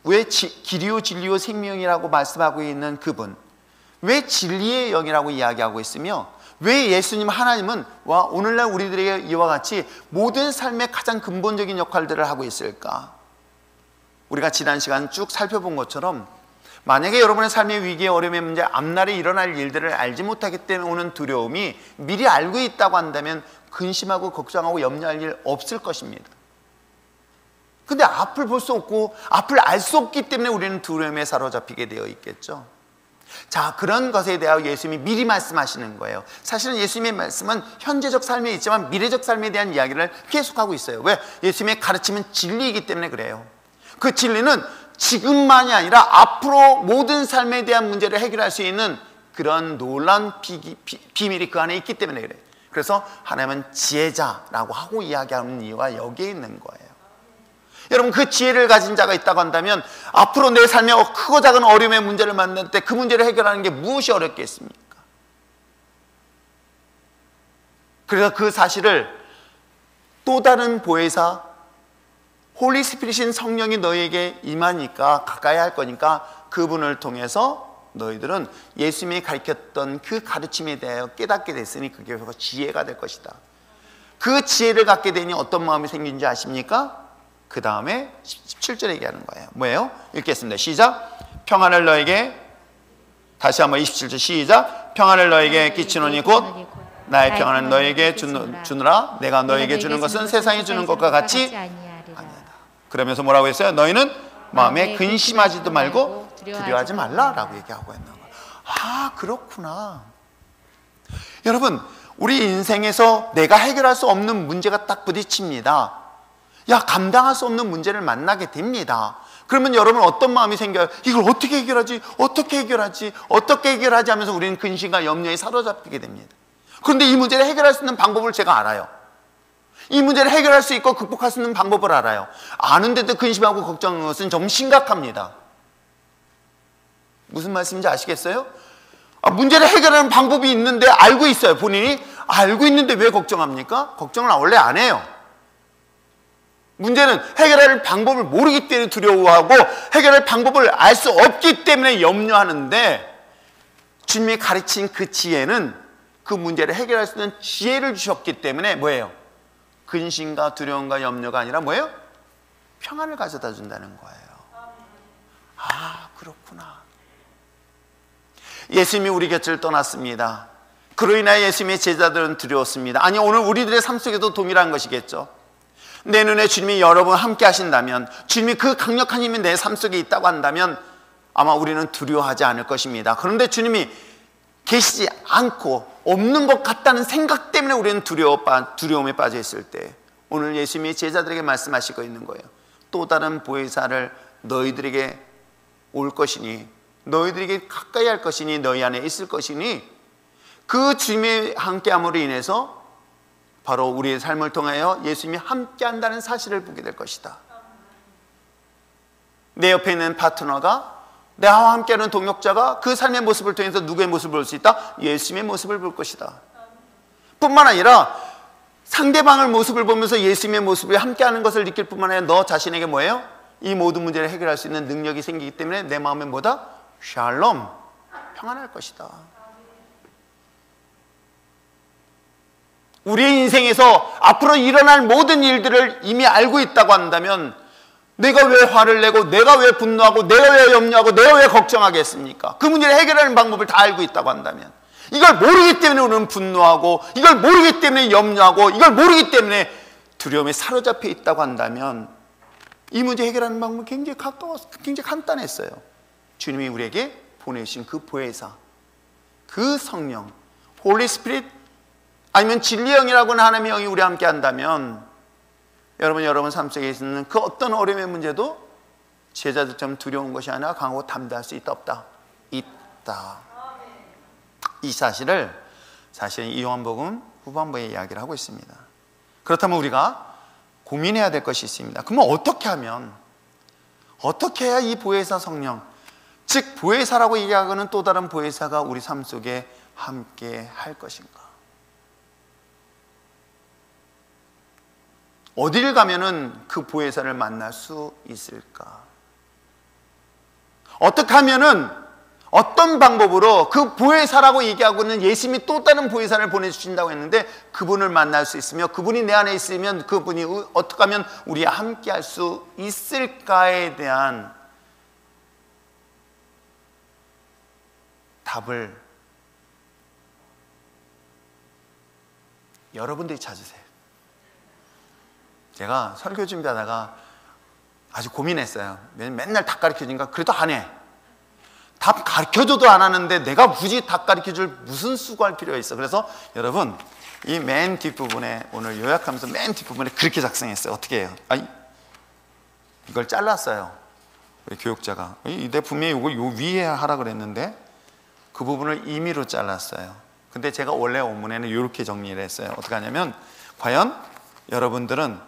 왜 길이요 진리요 생명이라고 말씀하고 있는 그분, 왜 진리의 영이라고 이야기하고 있으며 왜 예수님 하나님은 오늘날 우리들에게 이와 같이 모든 삶의 가장 근본적인 역할들을 하고 있을까? 우리가 지난 시간 쭉 살펴본 것처럼 만약에 여러분의 삶의 위기에 어려움의 문제 앞날에 일어날 일들을 알지 못하기 때문에 오는 두려움이 미리 알고 있다고 한다면 근심하고 걱정하고 염려할 일 없을 것입니다. 근데 앞을 볼 수 없고 앞을 알 수 없기 때문에 우리는 두려움에 사로잡히게 되어 있겠죠. 자, 그런 것에 대하여 예수님이 미리 말씀하시는 거예요. 사실은 예수님의 말씀은 현재적 삶에 있지만 미래적 삶에 대한 이야기를 계속하고 있어요. 왜? 예수님의 가르침은 진리이기 때문에 그래요. 그 진리는 지금만이 아니라 앞으로 모든 삶에 대한 문제를 해결할 수 있는 그런 놀라운 비밀이 그 안에 있기 때문에 그래요. 그래서 하나님은 지혜자라고 하고 이야기하는 이유가 여기에 있는 거예요. 여러분, 그 지혜를 가진 자가 있다고 한다면 앞으로 내 삶에 크고 작은 어려움의 문제를 만날 때 그 문제를 해결하는 게 무엇이 어렵겠습니까? 그래서 그 사실을 또 다른 보혜사 홀리 스피릿인 성령이 너에게 임하니까 가까이 할 거니까 그분을 통해서 너희들은 예수님이 가르쳤던 그 가르침에 대하여 깨닫게 됐으니 그게 바로 지혜가 될 것이다. 그 지혜를 갖게 되니 어떤 마음이 생긴지 아십니까? 그 다음에 17절에 얘기하는 거예요. 뭐예요? 읽겠습니다. 시작. 평안을 너에게, 다시 한번 27절 시작. 평안을 너에게 끼치노니 곧 나의 평안을 너에게 주느라. 내가 너에게 주는 것은 세상이 주는 것과 같이 아니하다. 그러면서 뭐라고 했어요? 너희는 마음에 근심하지도 말고 두려워하지 말라라고 얘기하고 있는 거예요. 아, 그렇구나. 여러분, 우리 인생에서 내가 해결할 수 없는 문제가 딱 부딪힙니다. 야, 감당할 수 없는 문제를 만나게 됩니다. 그러면 여러분 어떤 마음이 생겨요? 이걸 어떻게 해결하지? 어떻게 해결하지? 어떻게 해결하지? 하면서 우리는 근심과 염려에 사로잡히게 됩니다. 그런데 이 문제를 해결할 수 있는 방법을 제가 알아요. 이 문제를 해결할 수 있고 극복할 수 있는 방법을 알아요. 아는데도 근심하고 걱정하는 것은 좀 심각합니다. 무슨 말씀인지 아시겠어요? 문제를 해결하는 방법이 있는데 알고 있어요. 본인이 알고 있는데 왜 걱정합니까? 걱정을 원래 안 해요. 문제는 해결할 방법을 모르기 때문에 두려워하고 해결할 방법을 알 수 없기 때문에 염려하는데, 주님이 가르친 그 지혜는 그 문제를 해결할 수 있는 지혜를 주셨기 때문에 뭐예요? 근심과 두려움과 염려가 아니라 뭐예요? 평안을 가져다 준다는 거예요. 아, 그렇구나. 예수님이 우리 곁을 떠났습니다. 그로 인하여 예수님의 제자들은 두려웠습니다. 아니, 오늘 우리들의 삶 속에도 동일한 것이겠죠. 내 눈에 주님이 여러분 함께 하신다면, 주님이 그 강력한 힘이 내 삶 속에 있다고 한다면 아마 우리는 두려워하지 않을 것입니다. 그런데 주님이 계시지 않고 없는 것 같다는 생각 때문에 우리는 두려움에 빠져 있을 때, 오늘 예수님이 제자들에게 말씀하시고 있는 거예요. 또 다른 보혜사를 너희들에게 올 것이니, 너희들에게 가까이 할 것이니, 너희 안에 있을 것이니, 그 주님의 함께함으로 인해서 바로 우리의 삶을 통하여 예수님이 함께한다는 사실을 보게 될 것이다. 내 옆에 있는 파트너가, 나와 함께하는 동역자가 그 삶의 모습을 통해서 누구의 모습을 볼 수 있다? 예수님의 모습을 볼 것이다. 뿐만 아니라 상대방의 모습을 보면서 예수님의 모습을 함께하는 것을 느낄 뿐만 아니라 너 자신에게 뭐예요? 이 모든 문제를 해결할 수 있는 능력이 생기기 때문에 내 마음에 뭐다? 샬롬, 평안할 것이다. 우리의 인생에서 앞으로 일어날 모든 일들을 이미 알고 있다고 한다면, 내가 왜 화를 내고, 내가 왜 분노하고, 내가 왜 염려하고, 내가 왜 걱정하겠습니까? 그 문제를 해결하는 방법을 다 알고 있다고 한다면, 이걸 모르기 때문에 우리는 분노하고, 이걸 모르기 때문에 염려하고, 이걸 모르기 때문에 두려움에 사로잡혀 있다고 한다면, 이 문제 해결하는 방법은 굉장히 굉장히 간단했어요. 주님이 우리에게 보내신 그 보혜사, 그 성령, 홀리 스피릿, 아니면 진리의 영이라고 하는 하나님의 영이 우리와 함께 한다면, 여러분 삶 속에 있는 그 어떤 어려움의 문제도 제자들처럼 두려운 것이 아니라 강하고 담대할 수 있다, 없다? 있다. 이 사실을 사실 이 요한복음 후반부에 이야기를 하고 있습니다. 그렇다면 우리가 고민해야 될 것이 있습니다. 그러면 어떻게 해야 이 보혜사 성령, 즉 보혜사라고 얘기하고는 또 다른 보혜사가 우리 삶 속에 함께 할 것인가? 어디를 가면은 그 보혜사를 만날 수 있을까? 어떻게 하면은, 어떤 방법으로 그 보혜사라고 얘기하고는 예수님이 또 다른 보혜사를 보내주신다고 했는데 그분을 만날 수 있으며, 그분이 내 안에 있으면 그분이 어떻게 하면 우리와 함께 할 수 있을까에 대한 답을 여러분들이 찾으세요. 제가 설교 준비하다가 아주 고민했어요. 맨날 다 가르쳐주니까 그래도 안 해. 답 가르쳐줘도 안 하는데 내가 굳이 답 가르쳐줄 무슨 수고할 필요가 있어. 그래서 여러분 이 맨 뒷부분에 오늘 요약하면서 맨 뒷부분에 그렇게 작성했어요. 어떻게 해요? 아니, 이걸 잘랐어요. 우리 교육자가 내 분명히 이걸 요 위에 하라 그랬는데 그 부분을 임의로 잘랐어요. 근데 제가 원래 원문에는 이렇게 정리를 했어요. 어떻게 하냐면 과연 여러분들은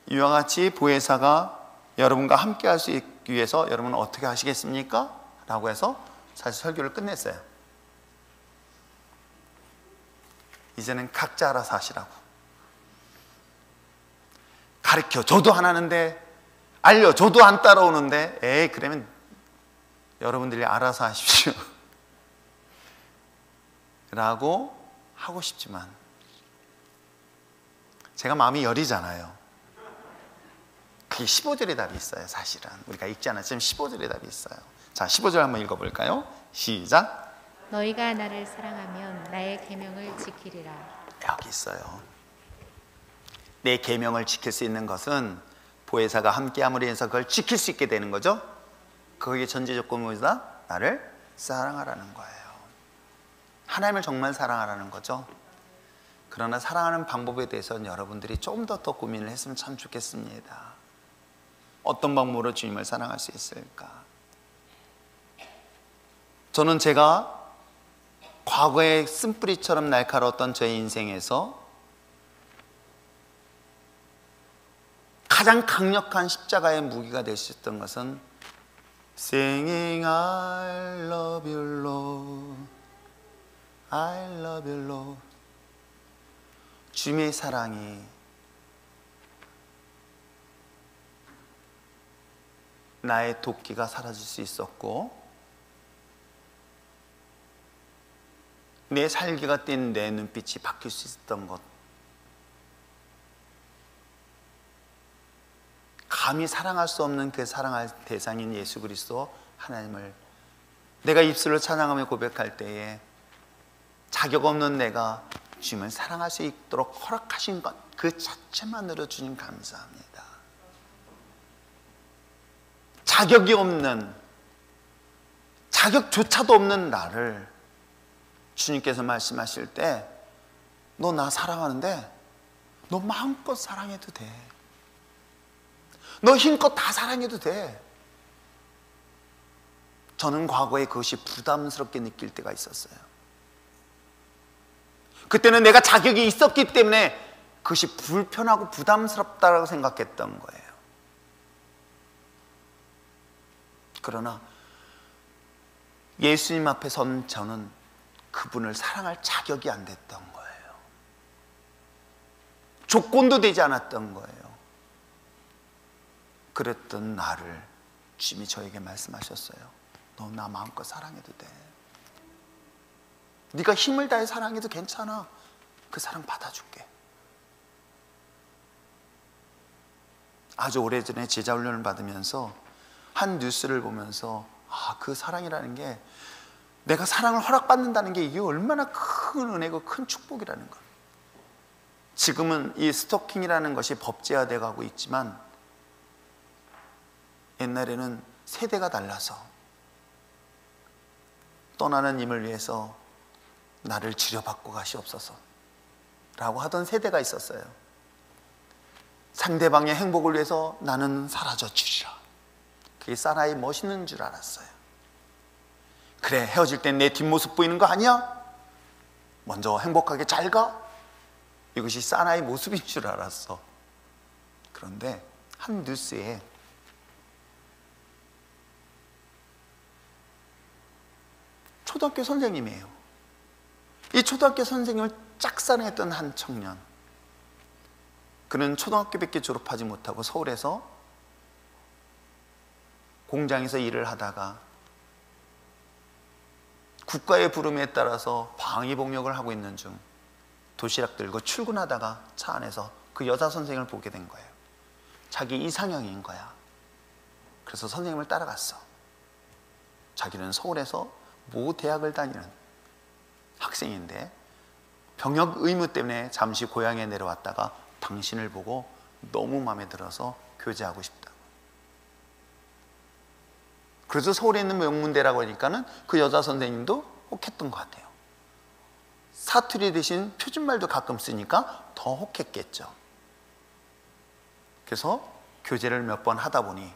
이와 같이 보혜사가 여러분과 함께 할 수 있기 위해서 여러분은 어떻게 하시겠습니까? 라고 해서 사실 설교를 끝냈어요. 이제는 각자 알아서 하시라고. 가르쳐줘도 안 하는데, 알려줘도 안 따라오는데, 에이 그러면 여러분들이 알아서 하십시오 라고 하고 싶지만 제가 마음이 여리잖아요. 그게 15절의 답이 있어요. 사실은 우리가 읽지 않았지만 15절의 답이 있어요. 자, 15절 한번 읽어볼까요? 시작. 너희가 나를 사랑하면 나의 계명을 지키리라. 여기 있어요. 내 계명을 지킬 수 있는 것은 보혜사가 함께함으로 해서 그걸 지킬 수 있게 되는 거죠. 거기에 전제 조건은 뭐다? 나를 사랑하라는 거예요. 하나님을 정말 사랑하라는 거죠. 그러나 사랑하는 방법에 대해서는 여러분들이 좀 더 고민을 했으면 참 좋겠습니다. 어떤 방법으로 주님을 사랑할 수 있을까? 저는 제가 과거에 쓴뿌리처럼 날카로웠던 저의 인생에서 가장 강력한 십자가의 무기가 될 수 있었던 것은 Singing I love you Lord, I love you Lord. 주님의 사랑이 나의 도끼가 사라질 수 있었고 내 살기가 뛴 내 눈빛이 바뀔 수 있었던 것, 감히 사랑할 수 없는 그 사랑할 대상인 예수 그리스도 하나님을 내가 입술로 찬양하며 고백할 때에 자격 없는 내가 주님을 사랑할 수 있도록 허락하신 것, 그 자체만으로 주님 감사합니다. 자격이 없는, 자격조차도 없는 나를 주님께서 말씀하실 때 너 나 사랑하는데 너 마음껏 사랑해도 돼. 너 힘껏 다 사랑해도 돼. 저는 과거에 그것이 부담스럽게 느낄 때가 있었어요. 그때는 내가 자격이 있었기 때문에 그것이 불편하고 부담스럽다고 생각했던 거예요. 그러나 예수님 앞에 선 저는 그분을 사랑할 자격이 안 됐던 거예요. 조건도 되지 않았던 거예요. 그랬던 나를 주님이 저에게 말씀하셨어요. 너 나 마음껏 사랑해도 돼. 네가 힘을 다해 사랑해도 괜찮아. 그 사랑 받아줄게. 아주 오래전에 제자 훈련을 받으면서 한 뉴스를 보면서 그 사랑이라는 게, 내가 사랑을 허락받는다는 게 이게 얼마나 큰 은혜고 큰 축복이라는 것. 지금은 이 스토킹이라는 것이 법제화되어 가고 있지만 옛날에는 세대가 달라서 떠나는 님을 위해서 나를 지려받고 가시옵소서 라고 하던 세대가 있었어요. 상대방의 행복을 위해서 나는 사라져 주리라. 그게 사나이 멋있는 줄 알았어요. 그래, 헤어질 땐 내 뒷모습 보이는 거 아니야? 먼저 행복하게 잘 가? 이것이 사나이 모습인 줄 알았어. 그런데 한 뉴스에 초등학교 선생님이에요. 이 초등학교 선생님을 짝사랑했던 한 청년, 그는 초등학교밖에 졸업하지 못하고 서울에서 공장에서 일을 하다가 국가의 부름에 따라서 방위복역을 하고 있는 중 도시락 들고 출근하다가 차 안에서 그 여자 선생님을 보게 된 거예요. 자기 이상형인 거야. 그래서 선생님을 따라갔어. 자기는 서울에서 모 대학을 다니는 학생인데 병역 의무 때문에 잠시 고향에 내려왔다가 당신을 보고 너무 마음에 들어서 교제하고 싶다. 그래서 서울에 있는 명문대라고 하니까는 그 여자 선생님도 혹했던 것 같아요. 사투리 대신 표준말도 가끔 쓰니까 더 혹했겠죠. 그래서 교제를 몇 번 하다 보니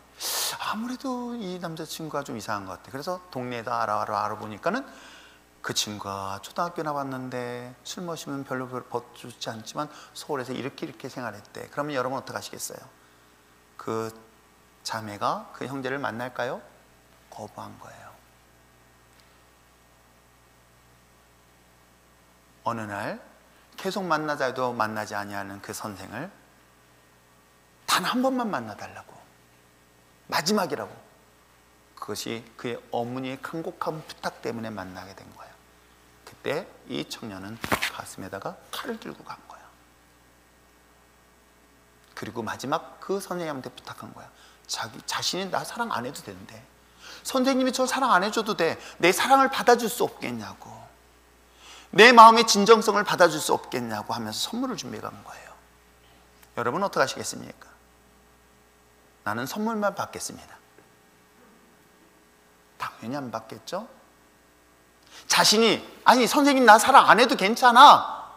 아무래도 이 남자친구가 좀 이상한 것 같아. 그래서 동네에다 알아보니까는 그 친구가 초등학교 나왔는데 술 마시면 별로 좋지 않지만 서울에서 이렇게 생활했대. 그러면 여러분 어떻게 하시겠어요? 그 자매가 그 형제를 만날까요? 거부한 거예요. 어느 날 계속 만나자 해도 만나지 아니하는 그 선생을 단 한 번만 만나달라고, 마지막이라고. 그것이 그의 어머니의 간곡한 부탁 때문에 만나게 된 거예요. 그때 이 청년은 가슴에다가 칼을 들고 간 거야. 그리고 마지막 그 선생님한테 부탁한 거야. 자신이 나 사랑 안 해도 되는데, 선생님이 저 사랑 안 해줘도 돼. 내 사랑을 받아줄 수 없겠냐고, 내 마음의 진정성을 받아줄 수 없겠냐고 하면서 선물을 준비해 간 거예요. 여러분 어떻게 하시겠습니까? 나는 선물만 받겠습니다. 당연히 안 받겠죠? 자신이 아니 선생님 나 사랑 안 해도 괜찮아,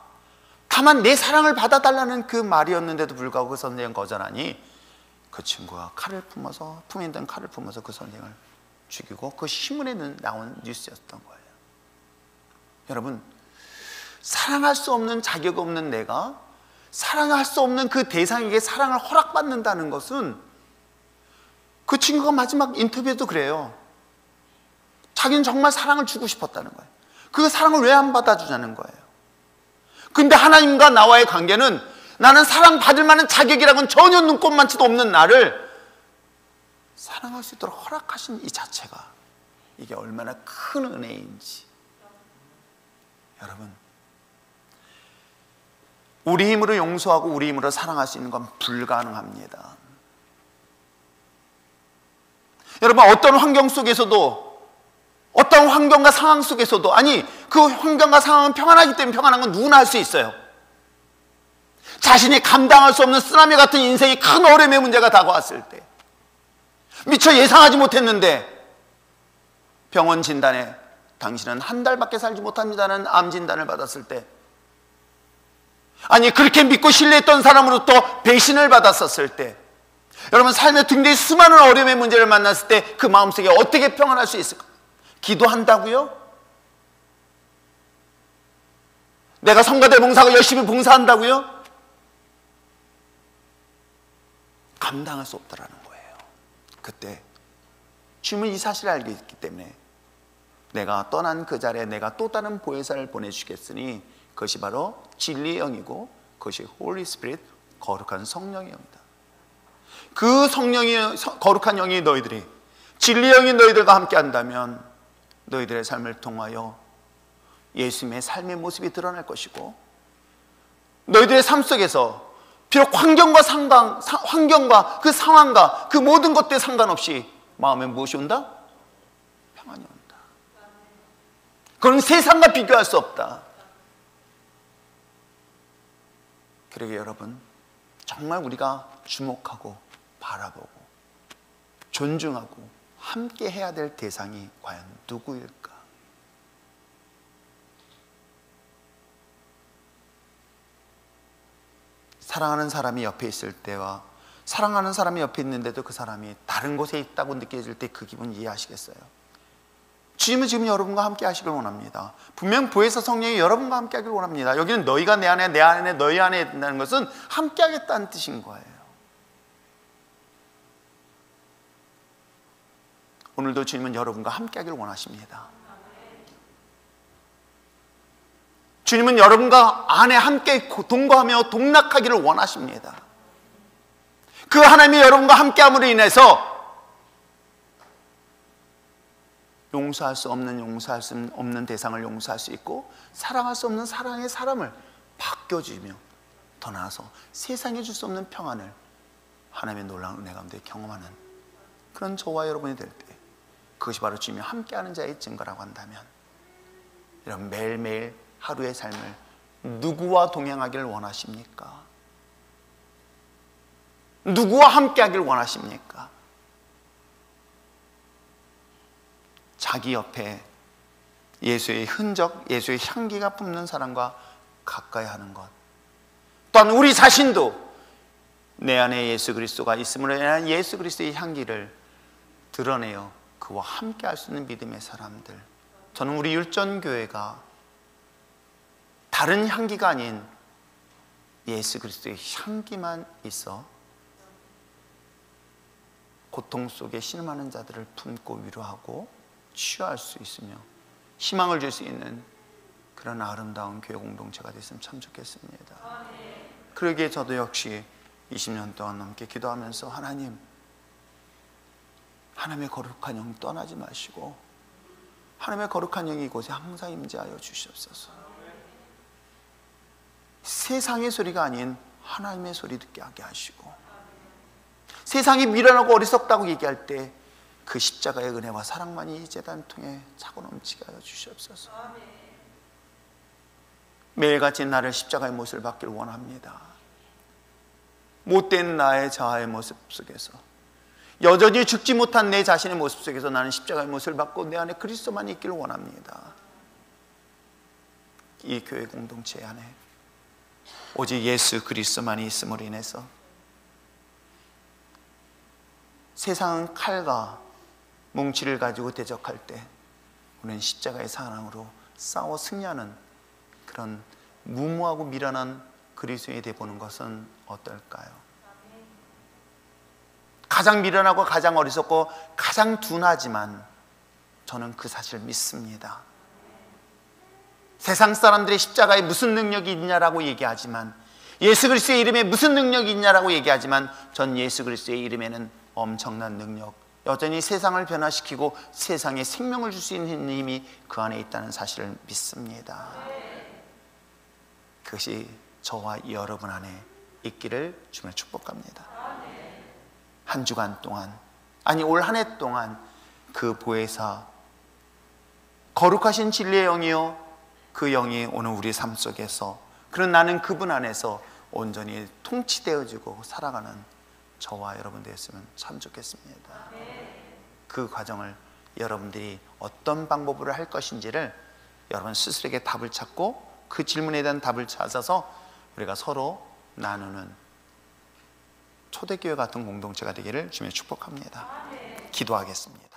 다만 내 사랑을 받아달라는 그 말이었는데도 불구하고 그 선생은 거절하니 그 친구가 품에 있던 칼을 품어서 그 선생을 죽이고, 그 신문에 나온 뉴스였던 거예요. 여러분, 사랑할 수 없는 자격 없는 내가 사랑할 수 없는 그 대상에게 사랑을 허락받는다는 것은, 그 친구가 마지막 인터뷰에도 그래요. 자기는 정말 사랑을 주고 싶었다는 거예요. 그 사랑을 왜 안 받아주냐는 거예요. 근데 하나님과 나와의 관계는 나는 사랑받을 만한 자격이라고는 전혀 눈꼽만치도 없는 나를 사랑할 수 있도록 허락하신 이 자체가, 이게 얼마나 큰 은혜인지. 여러분, 우리 힘으로 용서하고 우리 힘으로 사랑할 수 있는 건 불가능합니다. 여러분, 어떤 환경 속에서도, 어떤 환경과 상황 속에서도, 아니 그 환경과 상황은 평안하기 때문에 평안한 건 누구나 할 수 있어요. 자신이 감당할 수 없는 쓰나미 같은 인생의 큰 어려움의 문제가 다가왔을 때, 미처 예상하지 못했는데 병원 진단에 당신은 한 달밖에 살지 못합니다는 암 진단을 받았을 때, 아니 그렇게 믿고 신뢰했던 사람으로부터 배신을 받았었을 때, 여러분 삶의 등대의 수많은 어려움의 문제를 만났을 때 그 마음속에 어떻게 평안할 수 있을까? 기도한다고요? 내가 성가대 봉사가 열심히 봉사한다고요? 감당할 수 없다라는 거예요. 그때 주님은 이 사실을 알고 있기 때문에 내가 떠난 그 자리에 내가 또 다른 보혜사를 보내주겠으니 그것이 바로 진리의 영이고 그것이 홀리 스피릿, 거룩한 성령의 영이다. 그 성령이, 거룩한 영이 너희들이, 진리의 영이 너희들과 함께 한다면 너희들의 삶을 통하여 예수님의 삶의 모습이 드러날 것이고, 너희들의 삶 속에서 비록 환경과 그 상황과 그 모든 것들에 상관없이 마음에 무엇이 온다? 평안이 온다. 그건 세상과 비교할 수 없다. 그러게 여러분, 정말 우리가 주목하고 바라보고 존중하고 함께 해야 될 대상이 과연 누구일까? 사랑하는 사람이 옆에 있을 때와 사랑하는 사람이 옆에 있는데도 그 사람이 다른 곳에 있다고 느껴질 때 그 기분 이해하시겠어요? 주님은 지금 여러분과 함께 하시길 원합니다. 분명 보혜사 성령이 여러분과 함께 하길 원합니다. 여기는 너희가 내 안에, 내 안에, 너희 안에 있다는 것은 함께 하겠다는 뜻인 거예요. 오늘도 주님은 여러분과 함께 하길 원하십니다. 주님은 여러분과 안에 함께 동거하며 동락하기를 원하십니다. 그 하나님이 여러분과 함께함으로 인해서 용서할 수 없는 대상을 용서할 수 있고, 사랑할 수 없는 사랑의 사람을 바뀌어주며, 더 나아가서 세상에 줄 수 없는 평안을 하나님의 놀라운 은혜 가운데 경험하는 그런 저와 여러분이 될 때, 그것이 바로 주님이 함께하는 자의 증거라고 한다면, 여러분 매일매일 하루의 삶을 누구와 동행하기를 원하십니까? 누구와 함께하기를 원하십니까? 자기 옆에 예수의 흔적, 예수의 향기가 뿜는 사람과 가까이 하는 것. 또한 우리 자신도 내 안에 예수 그리스도가 있음으로 인한 예수 그리스도의 향기를 드러내어 그와 함께 할 수 있는 믿음의 사람들. 저는 우리 율전교회가 다른 향기가 아닌 예수 그리스도의 향기만 있어 고통 속에 신음하는 자들을 품고 위로하고 치유할 수 있으며 희망을 줄 수 있는 그런 아름다운 교회 공동체가 됐으면 참 좋겠습니다. 그러기에 저도 역시 20년 동안 넘게 기도하면서 하나님의 거룩한 영 떠나지 마시고 하나님의 거룩한 영이 이곳에 항상 임재하여 주시옵소서. 세상의 소리가 아닌 하나님의 소리 듣게 하게 하시고, 세상이 미련하고 어리석다고 얘기할 때 그 십자가의 은혜와 사랑만이 이 제단 통해 차고 넘치게 하여 주시옵소서. 매일같이 나를 십자가의 모습을 받기를 원합니다. 못된 나의 자아의 모습 속에서, 여전히 죽지 못한 내 자신의 모습 속에서 나는 십자가의 모습을 받고 내 안에 그리스도만 있기를 원합니다. 이 교회 공동체 안에 오직 예수 그리스도만이 있음으로 인해서 세상은 칼과 뭉치를 가지고 대적할 때 우리는 십자가의 사랑으로 싸워 승리하는 그런 무모하고 미련한 그리스도인이 되어보는 것은 어떨까요? 가장 미련하고 가장 어리석고 가장 둔하지만 저는 그 사실을 믿습니다. 세상 사람들의 십자가에 무슨 능력이 있냐라고 얘기하지만, 예수 그리스도의 이름에 무슨 능력이 있냐라고 얘기하지만, 전 예수 그리스도의 이름에는 엄청난 능력, 여전히 세상을 변화시키고 세상에 생명을 줄 수 있는 힘이 그 안에 있다는 사실을 믿습니다. 그것이 저와 여러분 안에 있기를 주님을 축복합니다. 한 주간 동안, 아니 올 한 해 동안 그 보혜사 거룩하신 진리의 영이요, 그 영이 오늘 우리 삶 속에서, 그런 나는 그분 안에서 온전히 통치되어지고 살아가는 저와 여러분 되었으면 참 좋겠습니다. 그 과정을 여러분들이 어떤 방법으로 할 것인지를 여러분 스스로에게 답을 찾고 그 질문에 대한 답을 찾아서 우리가 서로 나누는 초대교회 같은 공동체가 되기를 주님의 축복합니다. 기도하겠습니다.